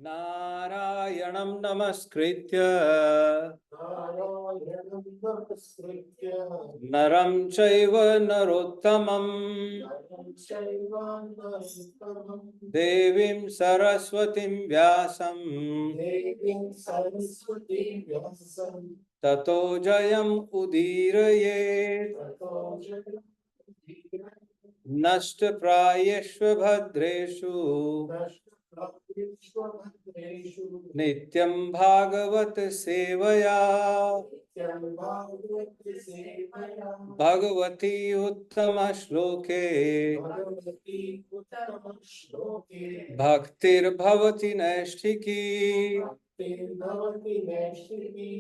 Narayanam namaskritya naram chaiva narottamam devim saraswatim vyasam tato jayam udirayet nashta prayeshva bhadreshu nityam bhagavat sevaya bhagavati uttama shloke bhaktir bhavati naishtiki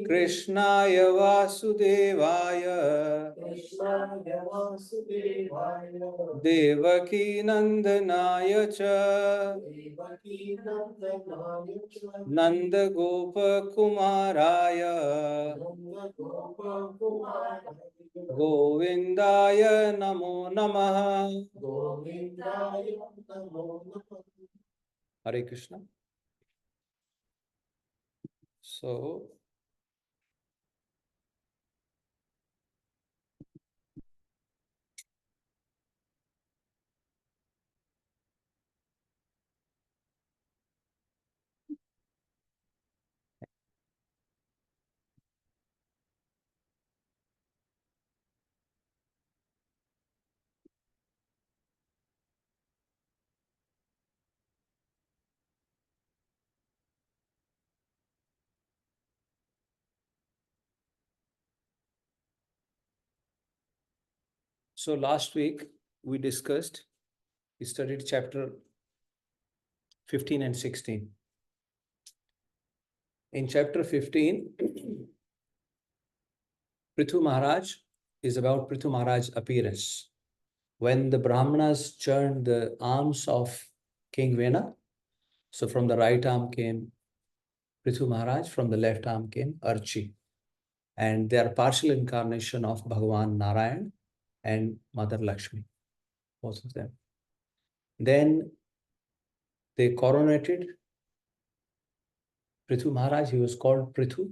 krishnaya vasudevaya devaki nandanaya cha nanda gopa kumaraya govindaya namo namaha. Hare Krishna. So last week we studied chapter 15 and 16. In chapter 15, Pṛthu Maharaj is about Pṛthu Maharaj's appearance. When the Brahmanas churned the arms of King Vena, so from the right arm came Pṛthu Maharaj, from the left arm came Archi. And they are partial incarnation of Bhagavan Narayan and Mother Lakshmi, both of them. Then they coronated Pṛthu Maharaj. He was called Pṛthu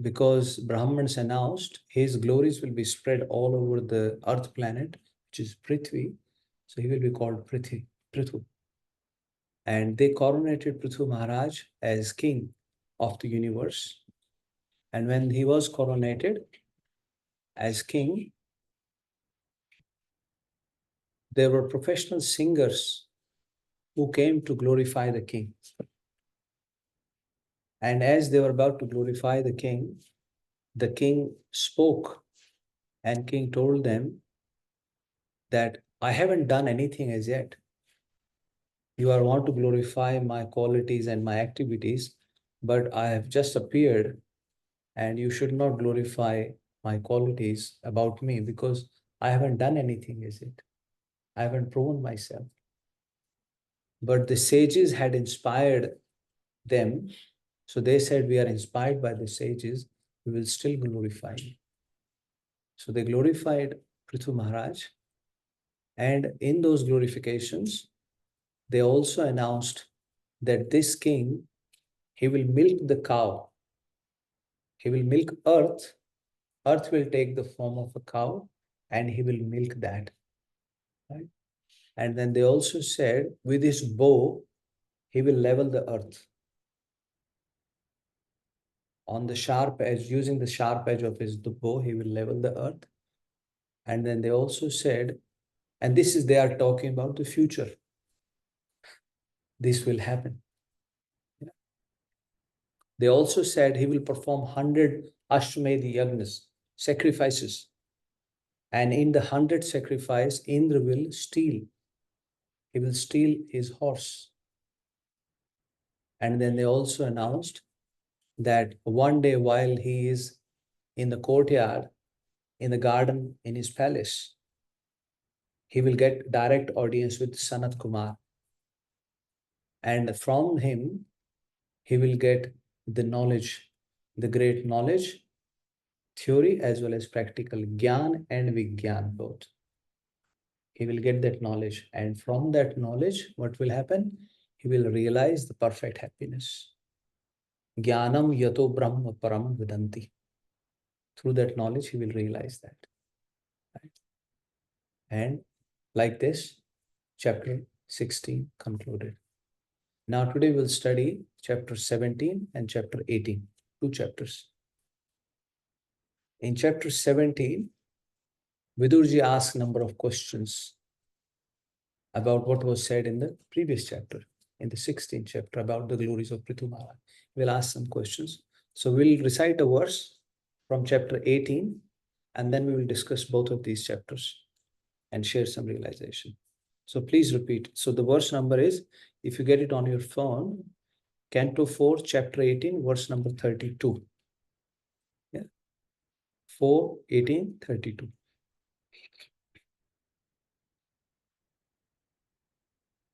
because Brahmins announced his glories will be spread all over the earth planet, which is Prithvi. So he will be called Pṛthu. And they coronated Pṛthu Maharaj as king of the universe. And when he was coronated as king, there were professional singers who came to glorify the king. And as they were about to glorify the king spoke, and king told them that I haven't done anything as yet. You are want to glorify my qualities and my activities, but I have just appeared, and you should not glorify my qualities about me because I haven't done anything as yet. I haven't proven myself. But the sages had inspired them. So they said, we are inspired by the sages, we will still glorify you. So they glorified Pṛthu Maharaj. And in those glorifications, they also announced that this king, he will milk the cow. He will milk earth. Earth will take the form of a cow and he will milk that. Right? And then they also said, with his bow, he will level the earth. On the sharp edge, using the sharp edge of his bow, he will level the earth. And then they also said, and they are talking about the future. This will happen. Yeah. They also said he will perform 100 Ashtamedhi Yagnas, sacrifices. And in the 100 sacrifice, Indra will steal. He will steal his horse. And then they also announced that one day while he is in the courtyard, in the garden, in his palace, he will get direct audience with Sanat Kumar. And from him, he will get the knowledge, the great knowledge, theory as well as practical, Gyan and Vigyan both. He will get that knowledge. And from that knowledge, what will happen? he will realize the perfect happiness. Jnanam yato brahma param vidanti. Through that knowledge, he will realize that. Right? And like this, chapter 16 concluded. Now today we'll study chapter 17 and chapter 18, 2 chapters. In chapter 17, Vidurji asked a number of questions about what was said in the previous chapter, in the 16th chapter, about the glories of Pṛthu Mahārāja. We'll ask some questions. So we'll recite a verse from chapter 18, and then we will discuss both of these chapters and share some realization. So please repeat. So the verse number is, if you get it on your phone, Canto 4, chapter 18, verse number 32. Yeah. 4, 18, 32.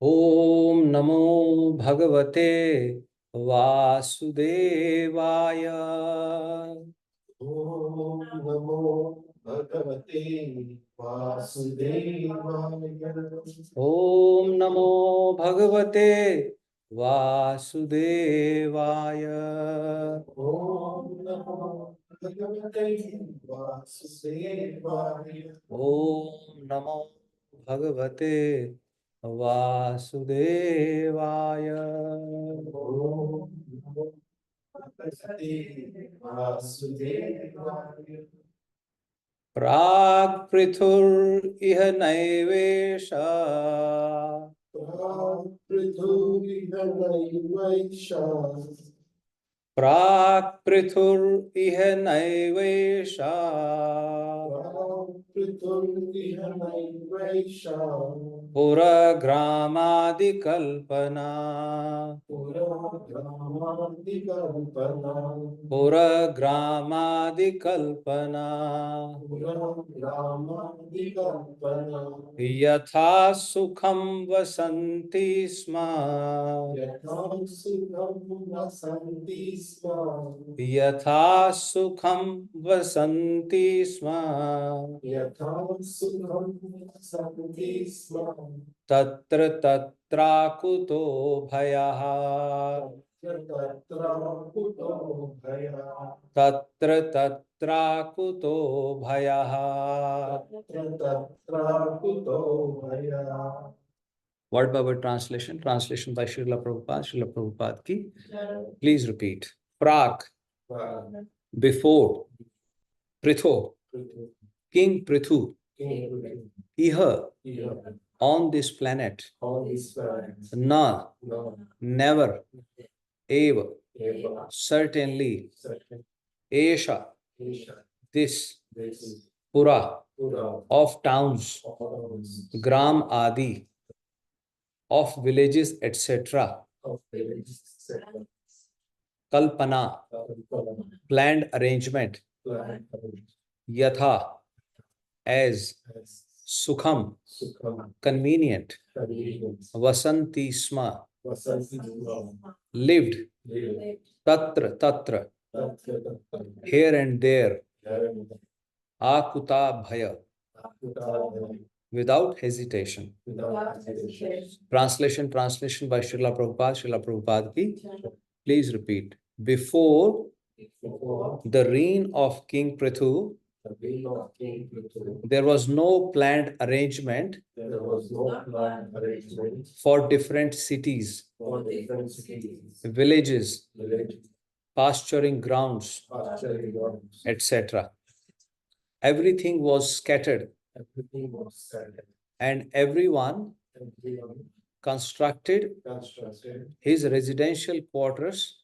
Om Namo Bhagavate Vasudevaya. Om Namo Bhagavate Vasudevaya. Om Namo Bhagavate Vasudevaya. Om Namo Bhagavate Vasudevaya. Om Namo Bhagavate Vasudevaya. Om Namo Bhagavate Vasudevaya. Prag Pṛthur iha naivesha. Pṛthu Vaisha. Prag Pṛthur iha naivesha. Pṛthu Vaisha. Pura Gramadi Kalpana. Pura Gramadi Kalpana. Pura Gramadi Kalpana. Pura Gramadi Kalpana. Yatha Sukham Vasanti Sma. Yatha Sukham Vasanti Sma. Yatha Sukham Vasanti Sma. Yatha Sukham Vasanti Sma. Tatra Tatra Kuto Bhayaha. Tatra Kuto Bhaya. Tatra Tatra Kuto Bhayaha. Tatra Kuto Bhaya. Word by word translation. Translation by Srila Prabhupada. Srila Prabhupada ki. Please repeat. Prak, before. Pṛthu, King Pṛthu. Iha, on this planet. Na, never. Eva, certainly. Esha, this. Pura, of towns. Gram Adi, of villages, etc. Kalpana, planned arrangement. Yatha, as. Sukham, convenient. Vasanti Sma, lived. Tatra, tatra, here and there. Akuta Bhaya, without hesitation. Translation by Srila Prabhupada. Srila Prabhupada ki. Please repeat. Before the reign of King Pṛthu, there was no planned arrangement for different cities, villages, pasturing grounds, etc. Everything was scattered, and everyone constructed his residential quarters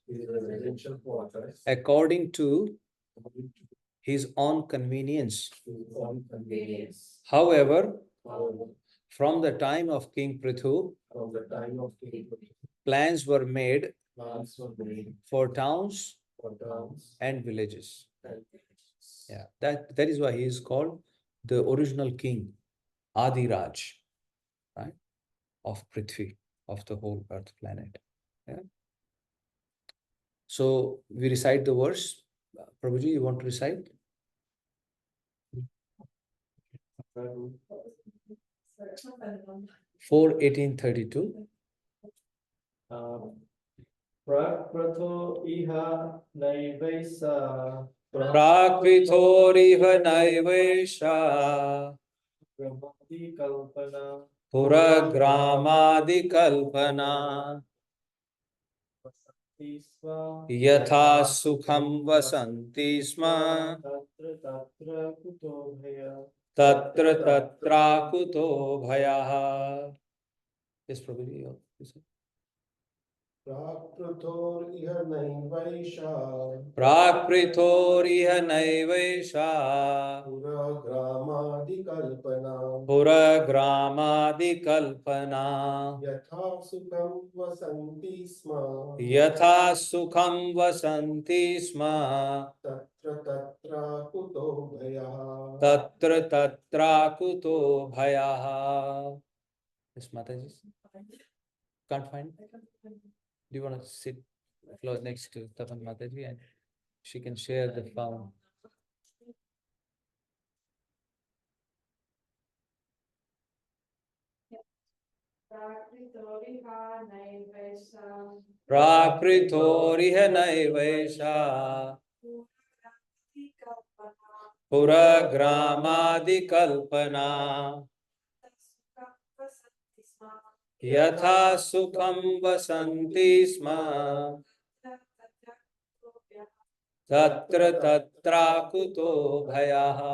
according to his own convenience. However, from the time of King Pṛthu, plans were made for towns and villages. Yeah, that is why he is called the original king, Adi Raj, right, of Prithvi, of the whole earth planet. Yeah. So we recite the verse. Prabhuji, you want to recite? 4, 18, 32. 4, 18, 32. Pṛthu iha naivesa Prakrithoriva naivesha Brahmati kalpana Puragramadi kalpana Vasanti sva Yatha sukham vasanti sma Tatra tatra kuto bhaya Tatra tatra kuto bhayaha. Yes, Prabhuji, you said. Pṛthu naivesha Prakrithoriha naivesha Puragramadi kalpana Puragramadi kalpana Yatha sukham vasanti sma Yatha sukham vasanti sma Tatra tatra kuto bhaya Tatra tatra kuto bhayaha. Yes, Mataji. Can't find? Do you want to sit close next to Tapan Mataji and she can share the phone? Prakrithoriha naivesha Puragramadi kalpana Yatha sukham vasanti sma Tatra tatra kuto bhayaha.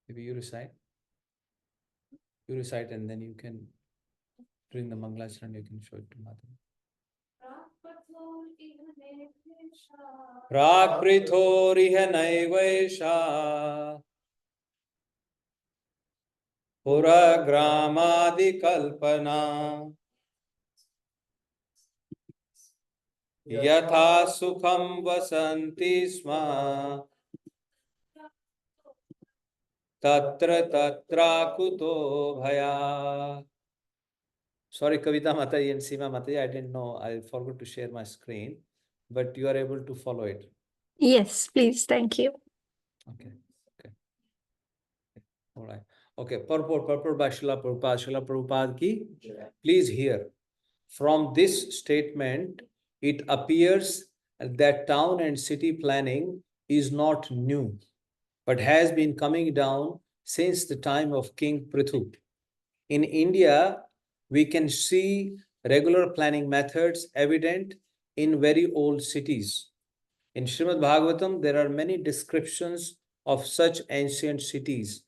Maybe you recite. You recite and then you can, during the Mangalacharan, you can show it to Mataji. Prakrithoriha naivesha Puragramadi kalpana Yatha sukham vasanti sma Tatra tatra kuto bhaya. Sorry, Kavita Mataji and Seema Mataji, I didn't know. I forgot to share my screen, but you are able to follow it. Yes, please. Thank you. Okay. Okay. All right. Okay. Purport by Srila Prabhupada. Srila Prabhupada ki. Please hear. From this statement, it appears that town and city planning is not new, but has been coming down since the time of King Pṛthu. In India, we can see regular planning methods evident in very old cities. In Śrīmad-Bhāgavatam, there are many descriptions of such ancient cities.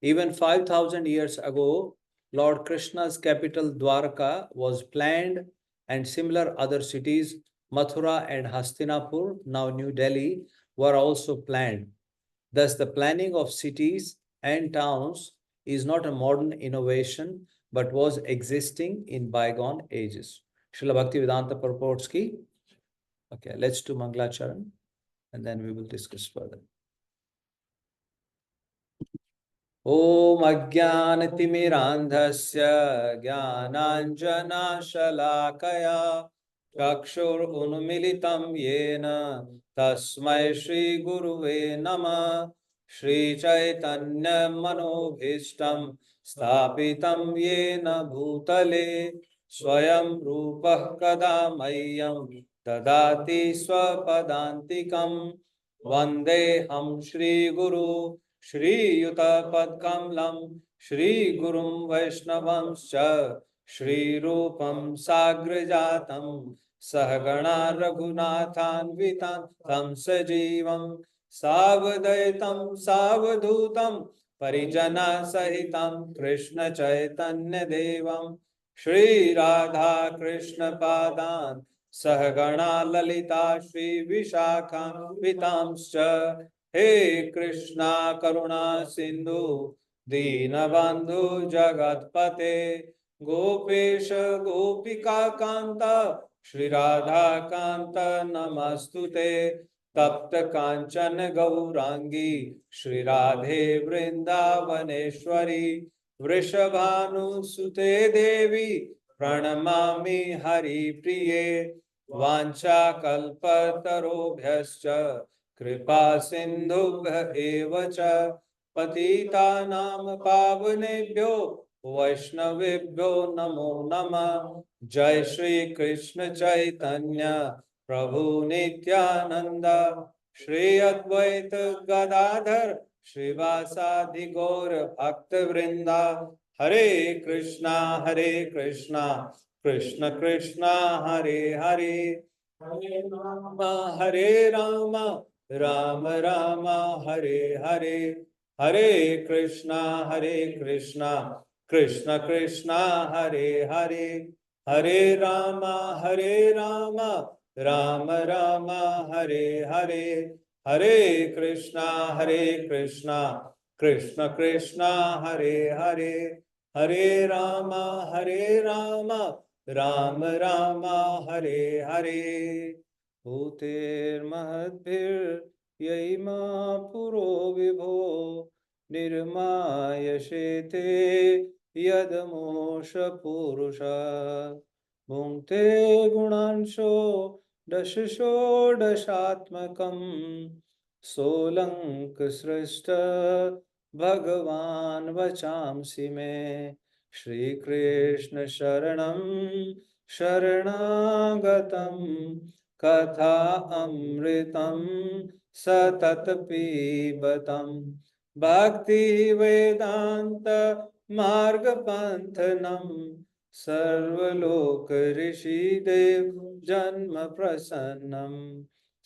Even 5,000 years ago, Lord Krishna's capital Dwarka was planned, and similar other cities, Mathura and Hastinapur, now New Delhi, were also planned. Thus, the planning of cities and towns is not a modern innovation, but was existing in bygone ages. Srila Bhaktivedanta purports ki. Okay, let's do Mangalacharan and then we will discuss further. Om Ajnanatimirandhasya Jnananjanashalakaya Chakshur Unmilitam Yena Tasmai Shri Guruve Nama Shri Chaitanya Manobhishtam Sthapitam Yena Bhutale Swayam Rupah Kadamayyam Dadati Swapadantikam Vandeham Shri Guru Shri Yuta Padkamlam Shri Gurum Vaishnavam Scha श्रीरूपं साग्रजातं सहगणा रघुनाथान्वितं तं सजीवं सावधैतं सावधूतं परिजना सहितं कृष्ण चैतन्य देवं श्री राधा कृष्ण पादान् सहगणा ललिता श्री विशाखान्वितांश्च हे कृष्णा करुणा सिंधु दीनबंधु जगत्पते गोपेश गोपिका कांत श्री राधा कांत नमस्तुते तप्त कांचन गौरांगी श्री राधे वृंदावनेश्वरी वृषभानुसुते देवी प्रणमामि हरिप्रिये वाञ्छाकल्पतरुभ्यश्च कृपा सिन्धुभ्य एव च पतितानां पावनेभ्यो वैष्णवेभ्यो नमो नमः। जय श्री कृष्ण चैतन्य प्रभु नित्यानंद श्री अद्वैत गदाधर श्रीवासादि गौर भक्त वृंदा हरे कृष्णा कृष्ण कृष्ण हरे हरे हरे राम राम राम हरे हरे हरे कृष्णा कृष्ण कृष्ण हरे हरे हरे राम राम राम हरे हरे हरे कृष्णा कृष्ण कृष्ण हरे हरे हरे राम राम राम हरे हरे भूतेर्महद्भिर्यैमा पुरो विभो निर्मायशेते यदमोष पुरुष भुङ्क्ते गुणांशो दशषोडशात्मकं सोऽलङ्कसृष्ट भगवान् वचांसि मे श्रीकृष्ण शरणागतं कथा अमृतं सतत पीबतं भक्ति वेदांत मार्गपन्थनं सर्वलोक ऋषिदेव जन्म प्रसन्नं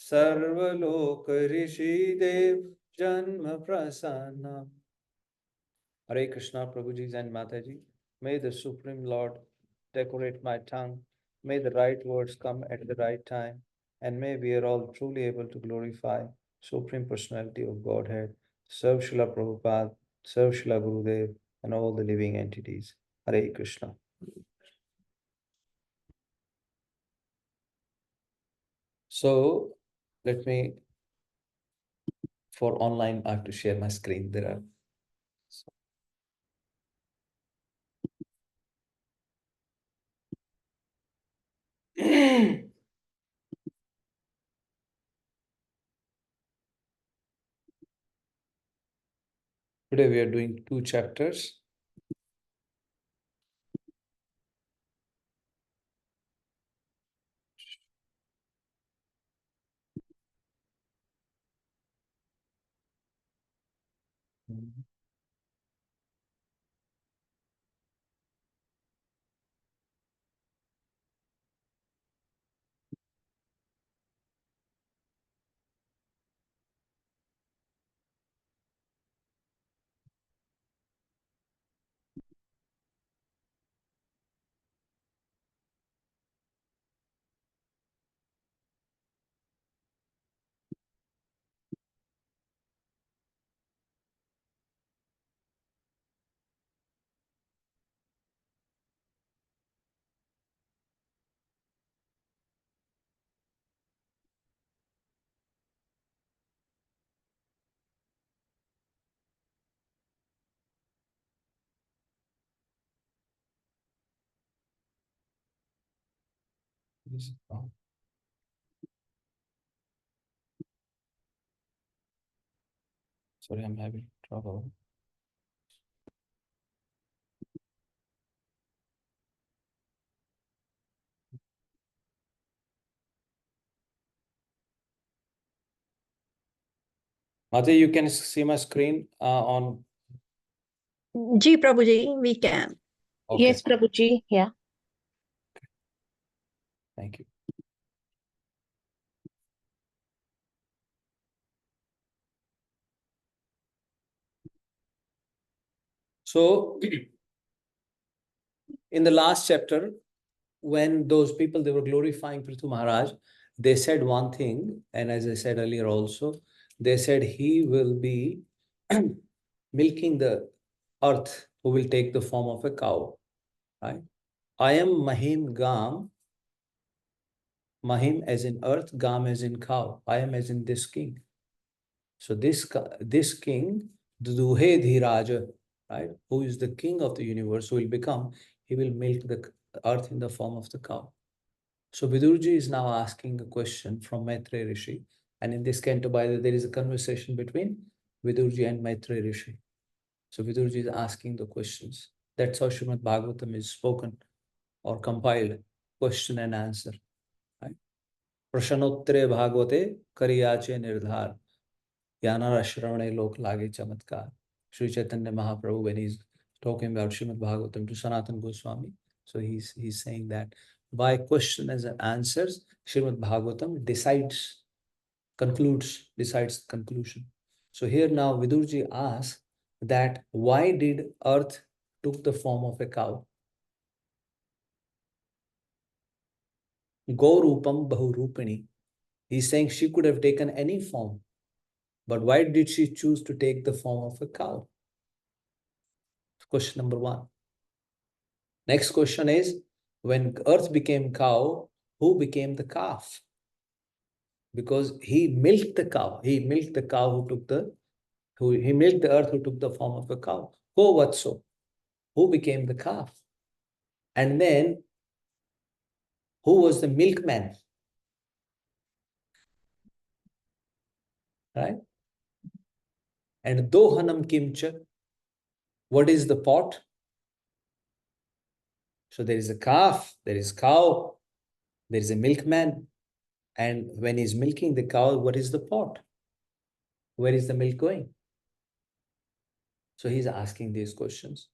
सर्वलोक ऋषिदेव जन्म प्रसन्नं। Hare Krishna, Prabhuji and Mataji. May the Supreme Lord decorate my tongue. May the right words come at the right time. And may we are all truly able to glorify Supreme Personality of Godhead, serve Srila Prabhupada, serve Srila Gurudev, and all the living entities. Hare Krishna. So, let me, for online, I have to share my screen. There are. Today we are doing 2 chapters. Sorry, I'm having trouble. Mate, you can see my screen on. Ji Prabhuji, we can. Okay. Yes, Prabhuji. Yeah. Thank you. So, in the last chapter, when those people, they were glorifying Pṛthu Mahārāja, they said one thing, and as I said earlier also, they said he will be milking the earth, who will take the form of a cow, right? I am Mahim Gam, Mahim as in earth, Gam as in cow. I am as in this king. So this king, Duhe Dhiraja, right, who is the king of the universe, who will become, he will milk the earth in the form of the cow. So Vidurji is now asking a question from Maitreya Rishi. And in this canto, by the way, there is a conversation between Vidurji and Maitreya Rishi. So Vidurji is asking the questions. That's how Śrīmad-Bhāgavatam is spoken or compiled, question and answer. Right? Prashanottre Bhagavate Kariyache Nirdhar. Yanara Shravane Lok Lage Chamatkar. Sri Chaitanya Mahaprabhu, when he's talking about Śrīmad-Bhāgavatam to Sanatana Goswami, so he's saying that by question and answers, Śrīmad-Bhāgavatam decides conclusion. So here now Vidurji asks that why did earth took the form of a cow? Gaurupam Bahurupini. He's saying she could have taken any form, but why did she choose to take the form of a cow? Question number one. Next question is, when earth became cow, who became the calf? Because he milked the cow. He milked the cow he milked the earth who took the form of a cow. Ko vatso? Who became the calf? And then, who was the milkman? Right? And dohanam kimcha? What is the pot? So there is a calf, there is cow, there is a milkman. And when he's milking the cow, what is the pot? Where is the milk going? So he's asking these questions.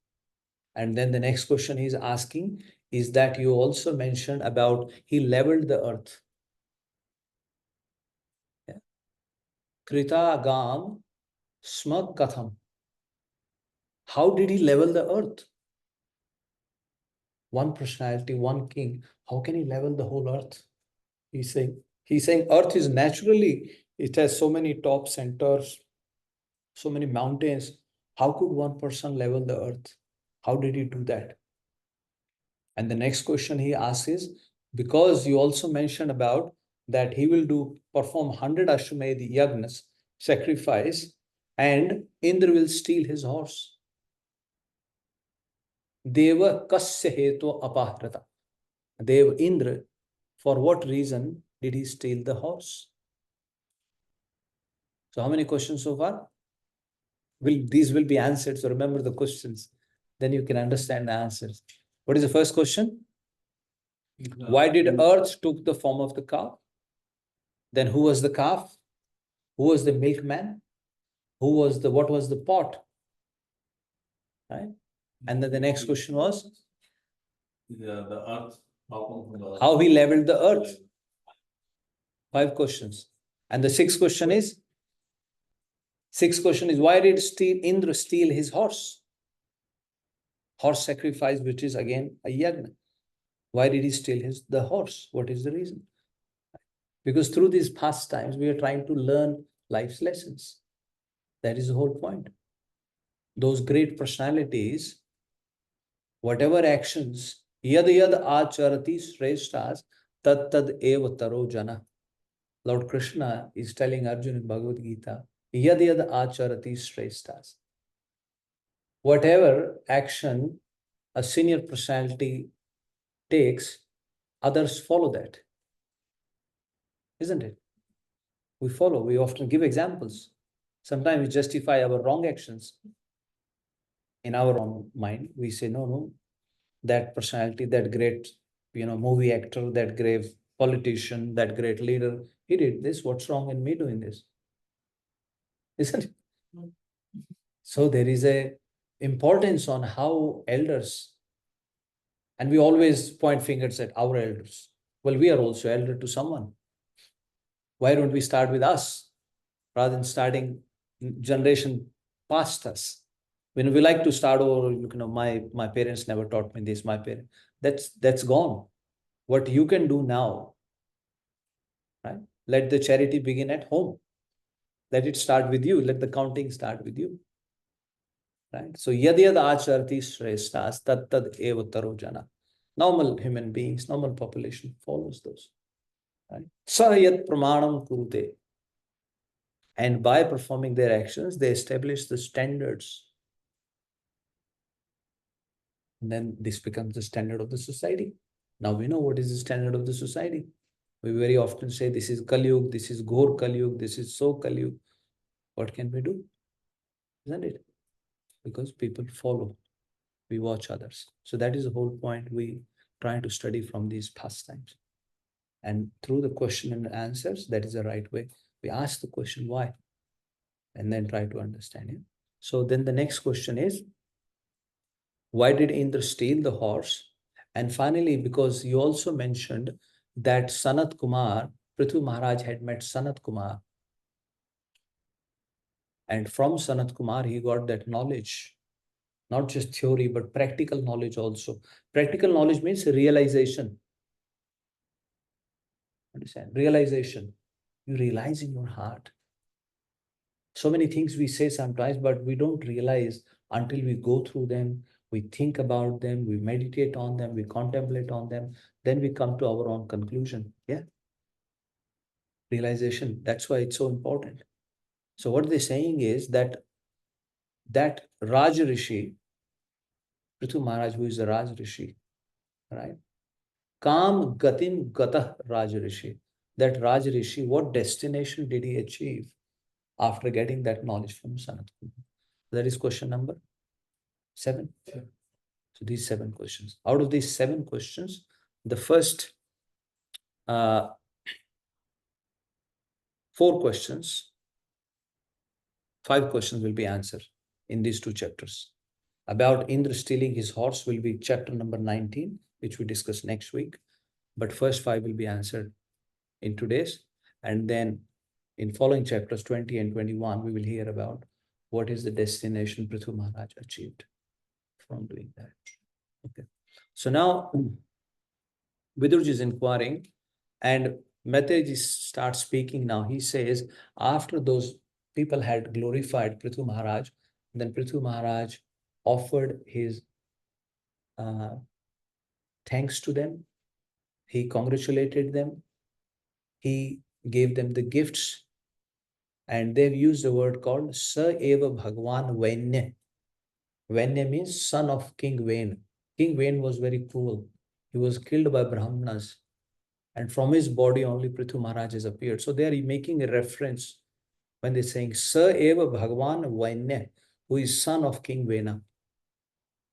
And then the next question he's asking is that you also mentioned about he leveled the earth. Yeah. Krita Gam Smag Katham. How did he level the earth? One personality, one king. How can he level the whole earth? He's saying earth is naturally, it has so many tops and turns, so many mountains. How could one person level the earth? How did he do that? And the next question he asks is, because you also mentioned about that he will perform 100 Ashwamedh yagnas, sacrifice, and Indra will steal his horse. Deva kasya hetu apahrata. Dev Indra, for what reason did he steal the horse? So how many questions so far? These will be answered. So remember the questions. Then you can understand the answers. What is the first question? Why did earth took the form of the cow? Then who was the calf? Who was the milkman? What was the pot? Right? And then the next question was? The earth. How he leveled the earth. 5 questions. And the sixth question is? Why did Indra steal his horse? Horse sacrifice, which is again a yagna. Why did he steal the horse? What is the reason? Because through these pastimes, we are trying to learn life's lessons. That is the whole point. Those great personalities, whatever actions, yad acharati shreshtas, tad eva taro jana. Lord Krishna is telling Arjuna in Bhagavad Gita, yad acharati shreshtas. Whatever action a senior personality takes, others follow that. Isn't it? We follow, we often give examples. Sometimes we justify our wrong actions. In our own mind, we say, no, that personality, that great, movie actor, that great politician, that great leader, he did this. What's wrong in me doing this? Isn't it? So there is a importance on how elders, and we always point fingers at our elders. Well, we are also elder to someone. Why don't we start with us rather than starting generation past us? When we like to start over, my parents never taught me this, my parents, that's gone. What you can do now, right? Let the charity begin at home. Let it start with you. Let the counting start with you. Right? So yad yad acharti shreshtas tad tad eva taro jana. Normal human beings, normal population follows those. Right? Sahayat pramanam kurute. And by performing their actions, they establish the standards. And then this becomes the standard of the society. Now we know what is the standard of the society. We very often say this is Kalyug, this is Ghor Kalyug, this is so Kalyug. What can we do? Isn't it? Because people follow. We watch others. So that is the whole point we trying to study from these pastimes. And through the question and answers, that is the right way. We ask the question why, and then try to understand it. So then the next question is, why did Indra steal the horse? And finally, because you also mentioned that Sanat Kumar, Pṛthu Mahārāja had met Sanat Kumar. And from Sanat Kumar, he got that knowledge. Not just theory, but practical knowledge also. Practical knowledge means realization. Understand? Realization. You realize in your heart. So many things we say sometimes, but we don't realize until we go through them, we think about them, we meditate on them, we contemplate on them, then we come to our own conclusion. Yeah. Realization. That's why it's so important. So what they're saying is that Raj Rishi, Pṛthu Mahārāja, who is the Raj Rishi, right? Kam Gatim Gatah Raj Rishi. That Raj Rishi, what destination did he achieve after getting that knowledge from Sanat Kumar? That is question number 7. Yeah. So these 7 questions. Out of these 7 questions, the first 4 questions, 5 questions will be answered in these 2 chapters. About Indra stealing his horse will be chapter number 19, which we discuss next week. But first 5 will be answered in today's. And then in following chapters 20 and 21, we will hear about what is the destination Pṛthu Mahārāja achieved from doing that. Okay. So now Vidurji is inquiring, and Mataji starts speaking now. He says, after those people had glorified Pṛthu Mahārāja, then Pṛthu Mahārāja offered his thanks to them. He congratulated them. He gave them the gifts. And they've used a word called Sa Eva Bhagwan Vainya. Vainya means son of King Vain. King Vain was very cruel. He was killed by Brahmanas. And from his body only Pṛthu Mahārāja has appeared. So they are making a reference when they're saying Sa Eva Bhagwan Vainya, who is son of King Vena.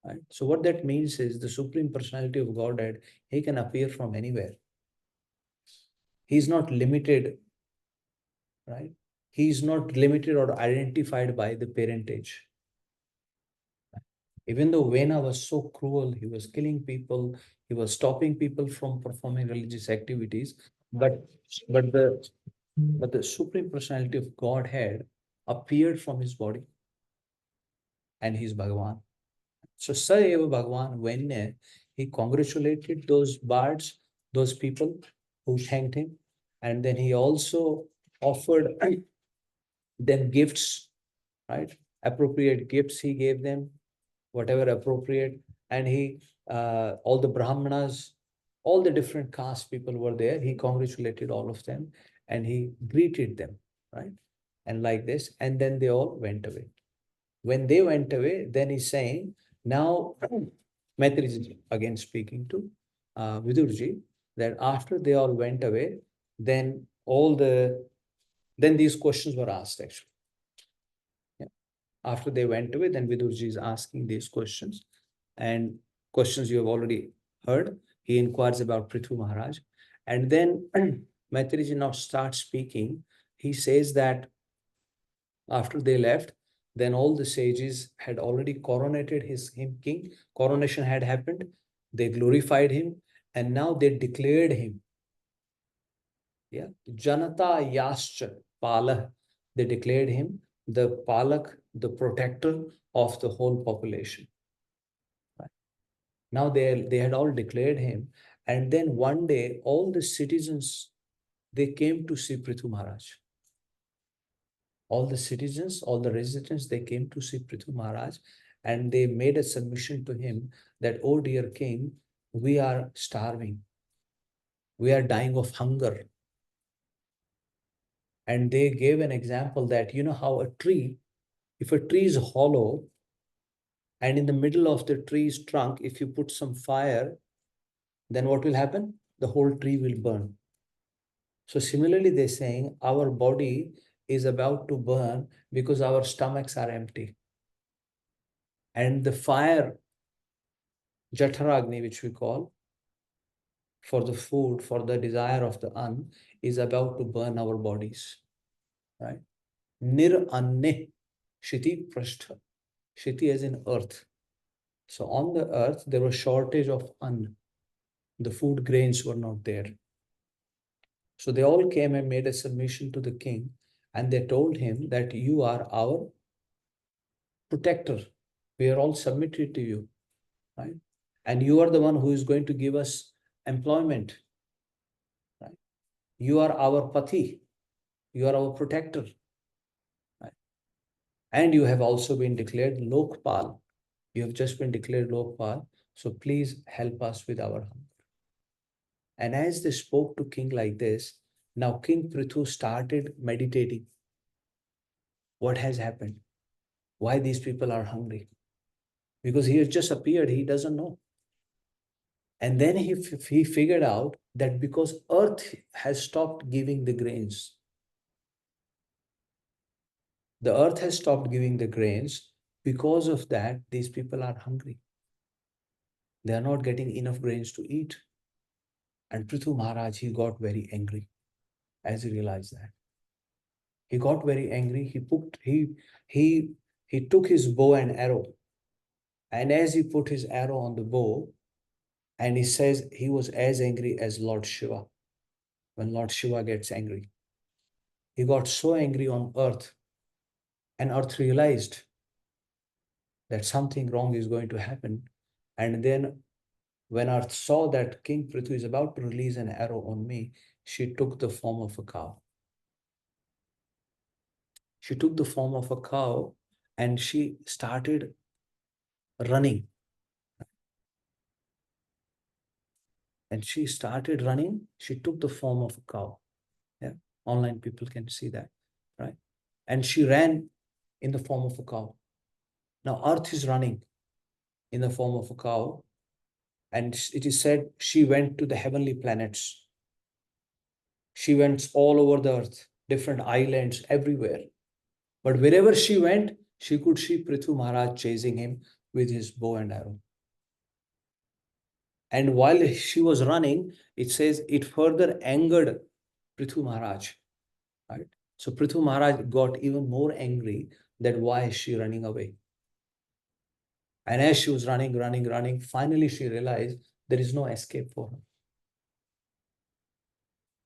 Right? So what that means is the Supreme Personality of Godhead, he can appear from anywhere. He's not limited, right? He's not limited or identified by the parentage. Even though Vena was so cruel, he was killing people, he was stopping people from performing religious activities, but the Supreme Personality of Godhead appeared from his body, and he's Bhagavan. So Sa Eva Bhagavan Vainya, he congratulated those bards, those people who thanked him, and then he also offered them gifts, right? Appropriate gifts he gave them, whatever appropriate, and he all the Brahmanas, all the different caste people were there. He congratulated all of them and he greeted them, right? And like this, and then they all went away. When they went away, then he's saying, now Maitri is again speaking to Vidurji, that after they all went away, then these questions were asked actually. Yeah. After they went away, then Vidurji is asking these questions, and questions you have already heard. He inquires about Pṛthu Mahārāja, and then Maitriji now starts speaking. He says that after they left, then all the sages had already coronated him king. Coronation had happened. They glorified him, and now they declared him Yeah. Janata Yascha Palak. They declared him the Palak, the protector of the whole population. Right. Now they had all declared him. And then one day, all the citizens, they came to see Pṛthu Maharaj. All the citizens, all the residents, they came to see Pṛthu Maharaj, and they made a submission to him that, oh dear king, we are starving. We are dying of hunger. And they gave an example that, you know how a tree, if a tree is hollow, and in the middle of the tree's trunk, if you put some fire, then what will happen? The whole tree will burn. So similarly, they're saying our body is about to burn because our stomachs are empty. And the fire, Jataragni, which we call, for the food, for the desire of the an, is about to burn our bodies. Right? Nir anne shiti prashtha. Shiti as in earth. So on the earth, there was shortage of an. The food grains were not there. So they all came and made a submission to the king, and they told him that you are our protector. We are all submitted to you, right? And you are the one who is going to give us employment, right? You are our pati. You are our protector, right? And you have also been declared Lokpal. You have just been declared Lokpal. So please help us with our hunger. And as they spoke to king like this, now King Pṛthu started meditating. What has happened? Why these people are hungry? Because he has just appeared, he doesn't know. And then he figured out that because earth has stopped giving the grains. The earth has stopped giving the grains. Because of that, these people are hungry. They are not getting enough grains to eat. And Pṛthu Maharaj, he got very angry as he realized that. He got very angry. He took his bow and arrow. And as he put his arrow on the bow, and he says he was as angry as Lord Shiva. When Lord Shiva gets angry, he got so angry on earth, and earth realized that something wrong is going to happen. And then when earth saw that King Pṛthu is about to release an arrow on me, she took the form of a cow. She took the form of a cow and she started running. And she started running. She took the form of a cow. Yeah, online people can see that, right? And she ran in the form of a cow. Now earth is running in the form of a cow. And it is said she went to the heavenly planets. She went all over the earth, different islands, everywhere. But wherever she went, she could see Pṛthu Maharaj chasing him with his bow and arrow. And while she was running, it says it further angered Pṛthu Maharaj. Right? So Pṛthu Maharaj got even more angry that why is she running away? And as she was running, finally she realized there is no escape for her.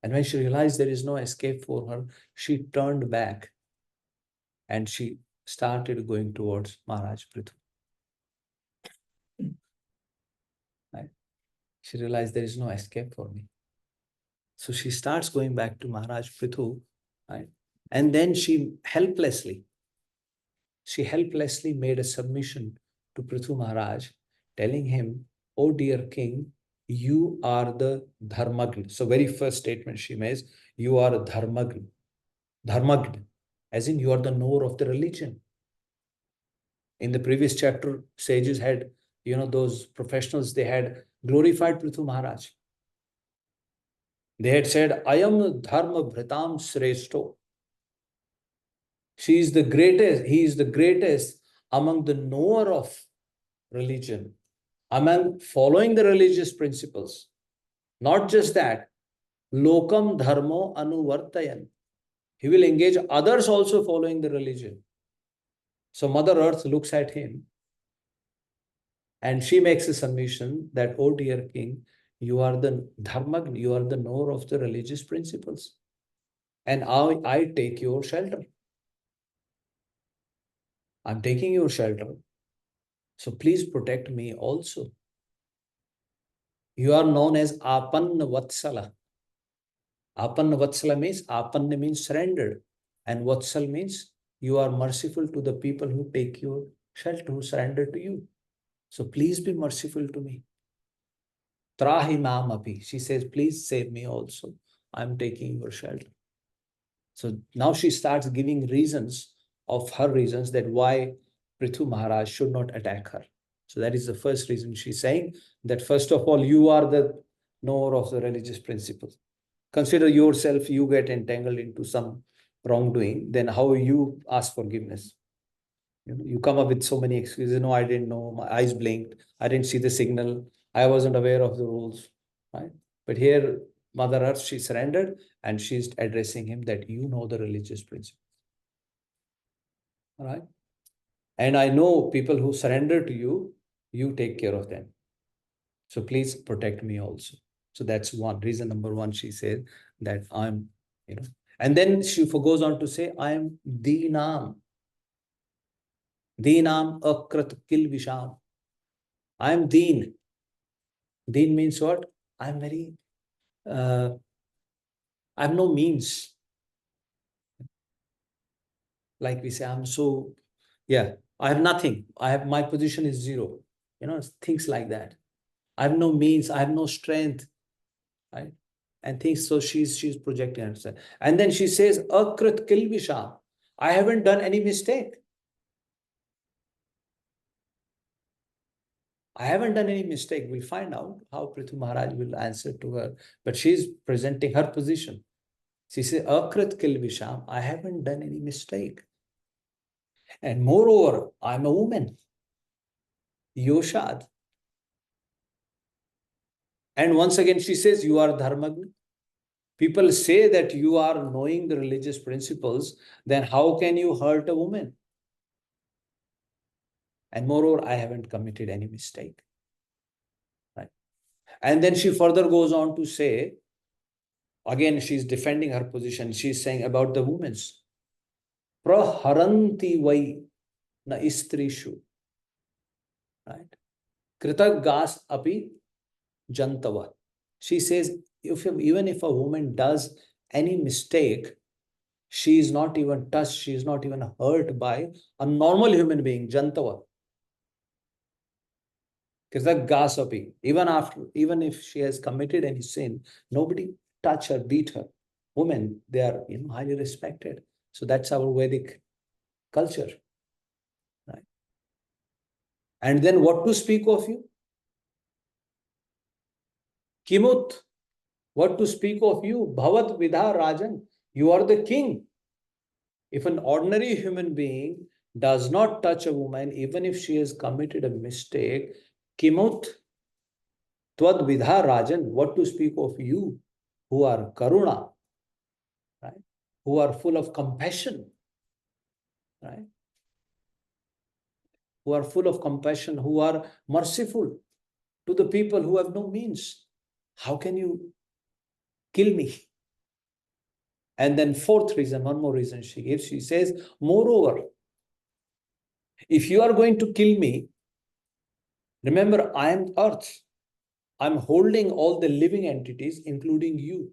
And when she realized there is no escape for her, she turned back and she started going towards Mahārāja Pṛthu. Right? She realized there is no escape for me. So she starts going back to Mahārāja Pṛthu, right? And then she helplessly made a submission to Pṛthu Maharaj, telling him, oh dear king, you are the Dharmagna. So very first statement she makes, you are a Dharmagna. Dharmagna, as in you are the knower of the religion. In the previous chapter, sages had, those professionals, they had glorified Pṛthu Maharaj. They had said, Ayam Dharma Bhritam Sreshto. She is the greatest, he is the greatest among the knower of religion, among following the religious principles. Not just that, Lokam Dharmo Anuvartayan. He will engage others also following the religion. So Mother Earth looks at him and she makes a submission that, oh dear king, You are the dharmagna, you are the knower of the religious principles. And I take your shelter. I'm taking your shelter. So please protect me also. You are known as Apanna Vatsala. Apanna Vatsala means surrendered. And Vatsal means you are merciful to the people who take your shelter, who surrender to you. So please be merciful to me. Trahi mam api. She says, please save me also. I'm taking your shelter. So now she starts giving reasons of her reasons that why Pṛthu Mahārāja should not attack her. So that is the first reason she's saying that first of all, you are the knower of the religious principles. Consider yourself, you get entangled into some wrongdoing, then how you ask forgiveness? You come up with so many excuses. No, I didn't know. My eyes blinked. I didn't see the signal. I wasn't aware of the rules. Right? But here, Mother Earth, she surrendered and she's addressing him that you know the religious principle. All right? And I know people who surrender to you, you take care of them. So please protect me also. So that's one reason. Number one, she said that I'm, and then she goes on to say, I am Deenam. Deenam akrat kil visham. I am Deen. Deen means what? I'm very, I have no means. Like we say, I'm so, I have nothing. My position is zero. Things like that. I have no means. I have no strength. Right? And things, so she's projecting herself. And then she says, akrit kil visham. I haven't done any mistake. I haven't done any mistake. We'll find out how Pṛthu Mahārāja will answer to her. But she's presenting her position. She says, akrit kil visham. I haven't done any mistake. And moreover, I'm a woman. Yoshad. And once again, she says, you are dharmagna. People say that you are knowing the religious principles, then how can you hurt a woman? And moreover, I haven't committed any mistake. Right? And then she further goes on to say, again, she's defending her position. She's saying about the women's. Praharanti vai na istrishu. Right? Kritaggas api jantava. She says, even if a woman does any mistake, she is not even touched, she is not even hurt by a normal human being, jantava. Kritaggas api. Even if she has committed any sin, nobody touch her, beat her. Women, they are highly respected. So that's our Vedic culture. Right? And then what to speak of you? Kimut. What to speak of you? Bhavat Vidha Rajan. You are the king. If an ordinary human being does not touch a woman, even if she has committed a mistake, Kimut Tvad Vidha Rajan. What to speak of you who are Karuna, right? Who are full of compassion, right? Who are full of compassion, who are merciful to the people who have no means. How can you kill me? And then fourth reason, one more reason she gives, she says, moreover, if you are going to kill me, remember, I am earth. I'm holding all the living entities, including you.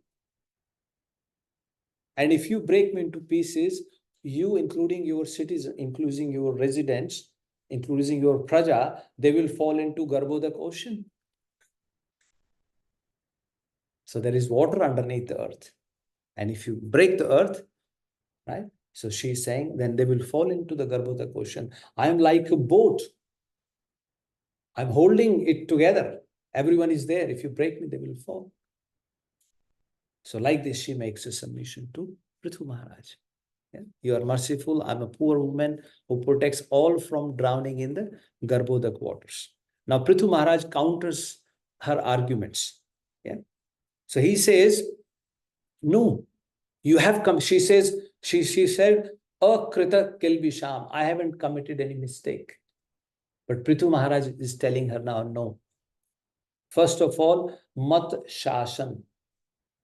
And if you break me into pieces, you, including your citizens, including your residents, including your praja, they will fall into Garbhodak ocean. So there is water underneath the earth. And if you break the earth, right? So she's saying, then they will fall into the Garbhodak ocean. I'm like a boat. I'm holding it together. Everyone is there. If you break me, they will fall. So like this, she makes a submission to Pṛthu Mahārāja. Yeah? You are merciful. I'm a poor woman who protects all from drowning in the Garbhodak waters. Now, Pṛthu Mahārāja counters her arguments. Yeah? So he says, no, you have come. She says, she said, Akrita kilbisham. I haven't committed any mistake. But Pṛthu Mahārāja is telling her now, no. First of all, mat shashan.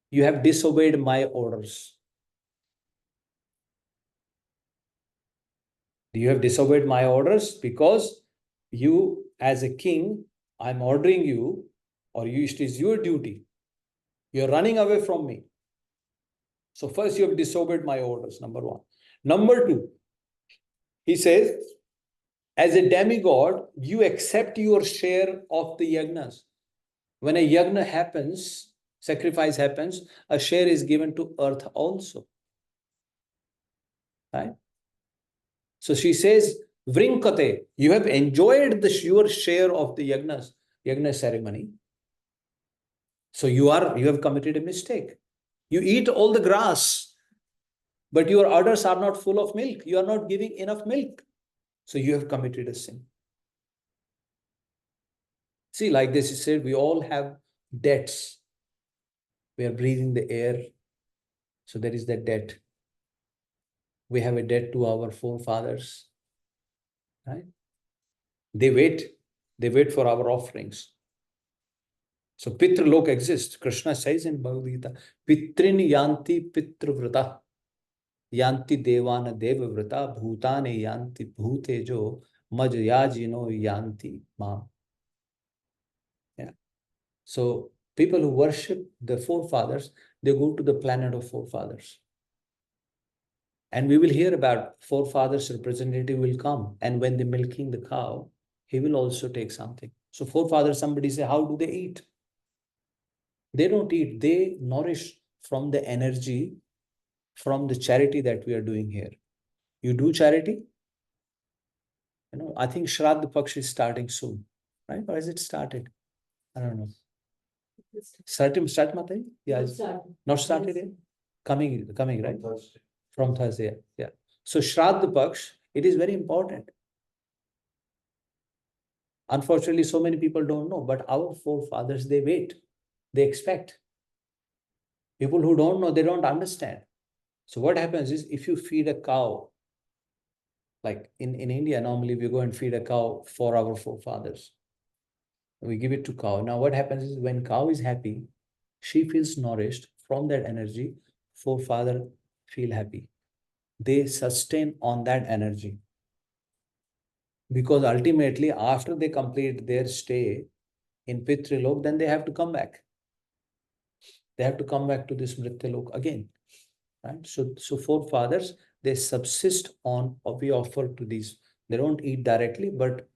You have disobeyed my orders. You have disobeyed my orders because you, as a king, I'm ordering you, or it is your duty. You're running away from me. So first you have disobeyed my orders, number one. Number two, he says, as a demigod, you accept your share of the yagnas. When a yagna happens, sacrifice happens, a share is given to earth also. Right? So she says, Vrinkate, you have enjoyed your share of the yagna ceremony. So you have committed a mistake. You eat all the grass, but your udders are not full of milk. You are not giving enough milk. So you have committed a sin. See, like this is said, we all have debts. We are breathing the air. So there is that debt. We have a debt to our forefathers. Right? They wait for our offerings. So Pitralok exists. Krishna says in Bhagavad Gita, Pitrin yanti pitravrata, yanti devana devavrata, bhutane yanti bhutejo, majyajino yanti mam. Yeah. So people who worship the forefathers, they go to the planet of forefathers. And we will hear about forefathers representative will come. And when they're milking the cow, he will also take something. So forefathers, somebody say, how do they eat? They don't eat. They nourish from the energy, from the charity that we are doing here. You do charity? I think Śrīmad-Bhāgavatam is starting soon. Right? Or has it started? I don't know. Start Mataji? Yeah. Not started yet? Coming, right? Thursday. From Thursday, yeah. So Śrīmad-Bhāgavatam, it is very important. Unfortunately, so many people don't know, but our forefathers, they wait. They expect. People who don't know, they don't understand. So what happens is, if you feed a cow, like in India, normally we go and feed a cow for our forefathers. We give it to cow. Now what happens is, when cow is happy, she feels nourished from that energy, forefather feel happy. They sustain on that energy. Because ultimately, after they complete their stay in Pitralok, then they have to come back. They have to come back to this Mrityalok again. Right? So forefathers, they subsist on what we offer to these. They don't eat directly, but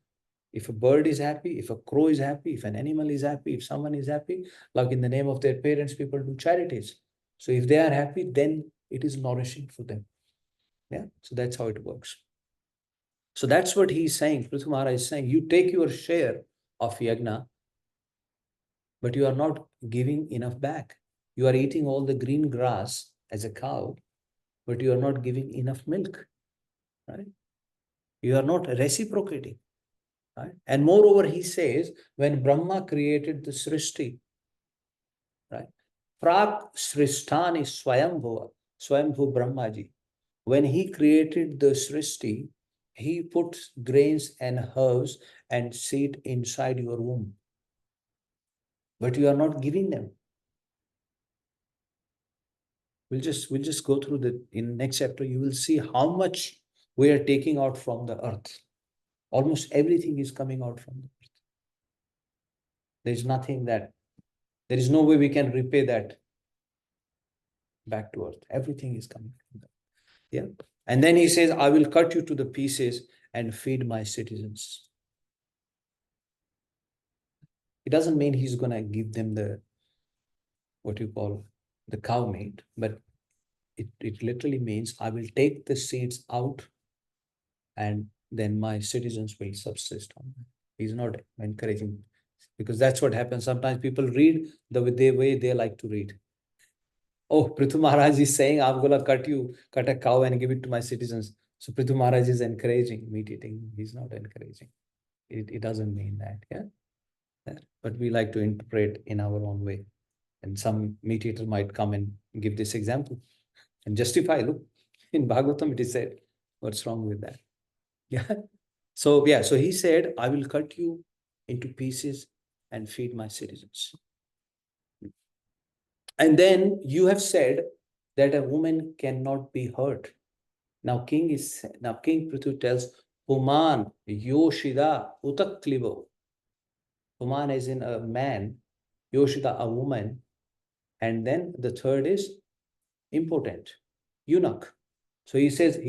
if a bird is happy, if a crow is happy, if an animal is happy, if someone is happy, like in the name of their parents, people do charities. So if they are happy, then it is nourishing for them. Yeah. So that's how it works. So that's what he's saying. Pṛthu Mahārāja is saying, you take your share of yagna, but you are not giving enough back. You are eating all the green grass as a cow, but you are not giving enough milk. Right? You are not reciprocating. Right? And moreover, he says, when Brahma created the Srishti, right? Prak Srishtani Swayambhu Brahmaji. When he created the Srishti, he put grains and herbs and seed inside your womb. But you are not giving them. We'll just go through in next chapter, you will see how much we are taking out from the earth. Almost everything is coming out from the earth. There is no way we can repay that back to earth. Everything is coming from the earth. Yeah. And then he says, I will cut you to the pieces and feed my citizens. It doesn't mean he's going to give them the cow meat, but it literally means I will take the seeds out and then my citizens will subsist on them. He's not encouraging, because that's what happens. Sometimes people read the way they like to read. Oh, Pṛthu Mahārāja is saying, I'm going to cut a cow and give it to my citizens. So Pṛthu Mahārāja is encouraging meat eating. He's not encouraging. It doesn't mean that, yeah. But we like to interpret in our own way. And some meat eater might come and give this example and justify, look, in Bhagavatam it is said, what's wrong with that? Yeah. So he said, I will cut you into pieces and feed my citizens. And then you have said that a woman cannot be hurt. Now King Pṛthu tells, Puman Yoshida Utaklivo. Puman is in a man, Yoshida a woman, and then the third is impotent, eunuch. So he says,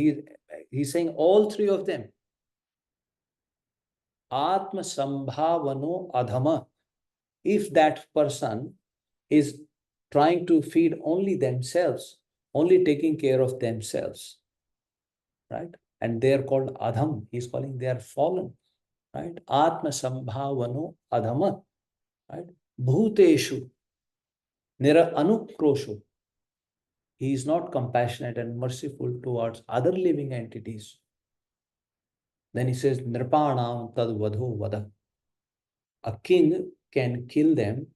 he's saying all three of them. Atma Sambhavano Adhama. If that person is trying to feed only themselves, only taking care of themselves, right? And they are called Adham. He's calling they are fallen, right? Atma Sambhavano Adhama, right? Bhuteshu Nira Anukroshu. He is not compassionate and merciful towards other living entities. Then he says, Nirpanam tad vadho vada. A king can kill them,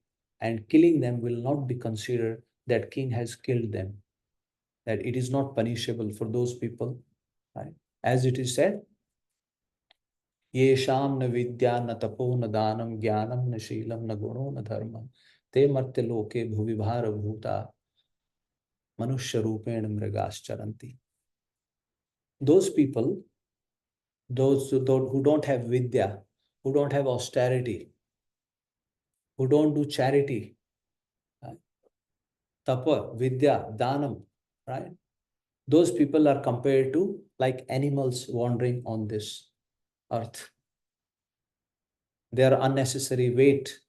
and killing them will not be considered that king has killed them. That it is not punishable for those people, right? As it is said, Yesham na vidya na tapo na danam jnanam na shilam na guno na dharma te martya loke bhuvibhara bhuta manushya rupen mrigas charanti. Those people, those who don't have vidya, who don't have austerity, who don't do charity, right? Tapa, vidya, danam, right? Those people are compared to like animals wandering on this earth. They are unnecessary weight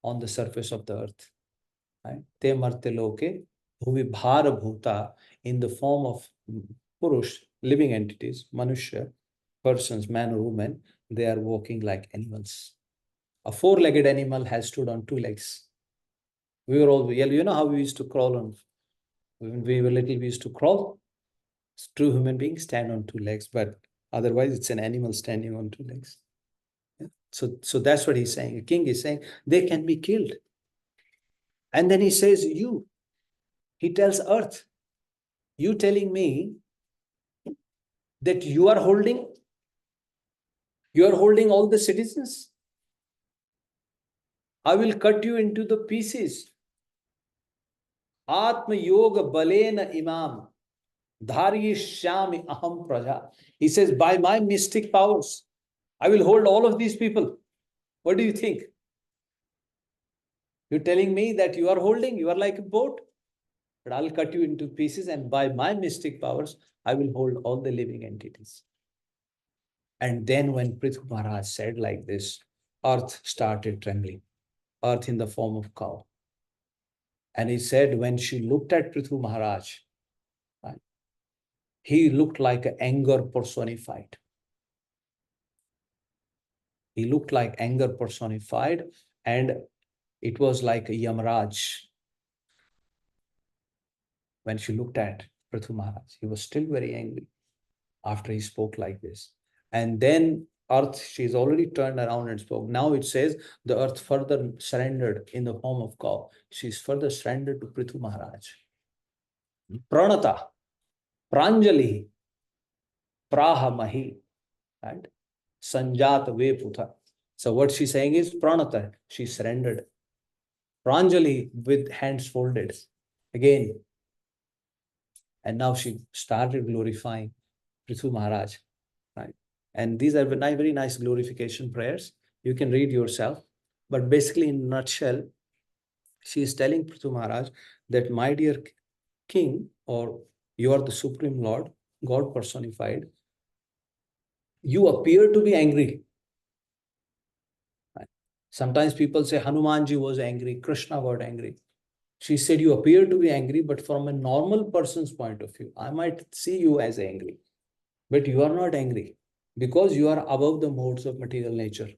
on the surface of the earth, right? Te marte loke bhuvi bhara bhuta, in the form of purush, living entities, manushya, persons, man or woman, they are walking like animals. A four-legged animal has stood on two legs. We were all, you know how we used to crawl on, when we were little, we used to crawl. True human beings stand on two legs, but otherwise it's an animal standing on two legs. Yeah? So that's what he's saying. The king is saying they can be killed. And then he says, he tells earth, you telling me that you are holding all the citizens. I will cut you into the pieces. Atma yoga balena imam dharyishyami aham praja. He says, by my mystic powers, I will hold all of these people. What do you think? You're telling me that you are like a boat, but I'll cut you into pieces, and by my mystic powers, I will hold all the living entities. And then when Pṛthu Mahārāja said like this, earth started trembling, earth in the form of cow. And he said, when she looked at Pṛthu Mahārāja, right, he looked like anger personified. He looked like anger personified, and it was like a Yamaraj. When she looked at Pṛthu Mahārāja, he was still very angry after he spoke like this. And then earth, she's already turned around and spoke. Now it says the earth further surrendered in the form of cow. She's further surrendered to Pṛthu Mahārāja. Pranata, Pranjali, Prahamahi, right? Sanjata Veputha. So what she's saying is Pranata, she surrendered. Pranjali, with hands folded again. And now she started glorifying Pṛthu Mahārāja, right? And these are very nice glorification prayers. You can read yourself. But basically, in a nutshell, she is telling Pṛthu Mahārāja that, my dear king, or you are the Supreme Lord, God personified, you appear to be angry. Right? Sometimes people say Hanumanji was angry, Krishna got angry. She said, you appear to be angry, but from a normal person's point of view, I might see you as angry, but you are not angry because you are above the modes of material nature.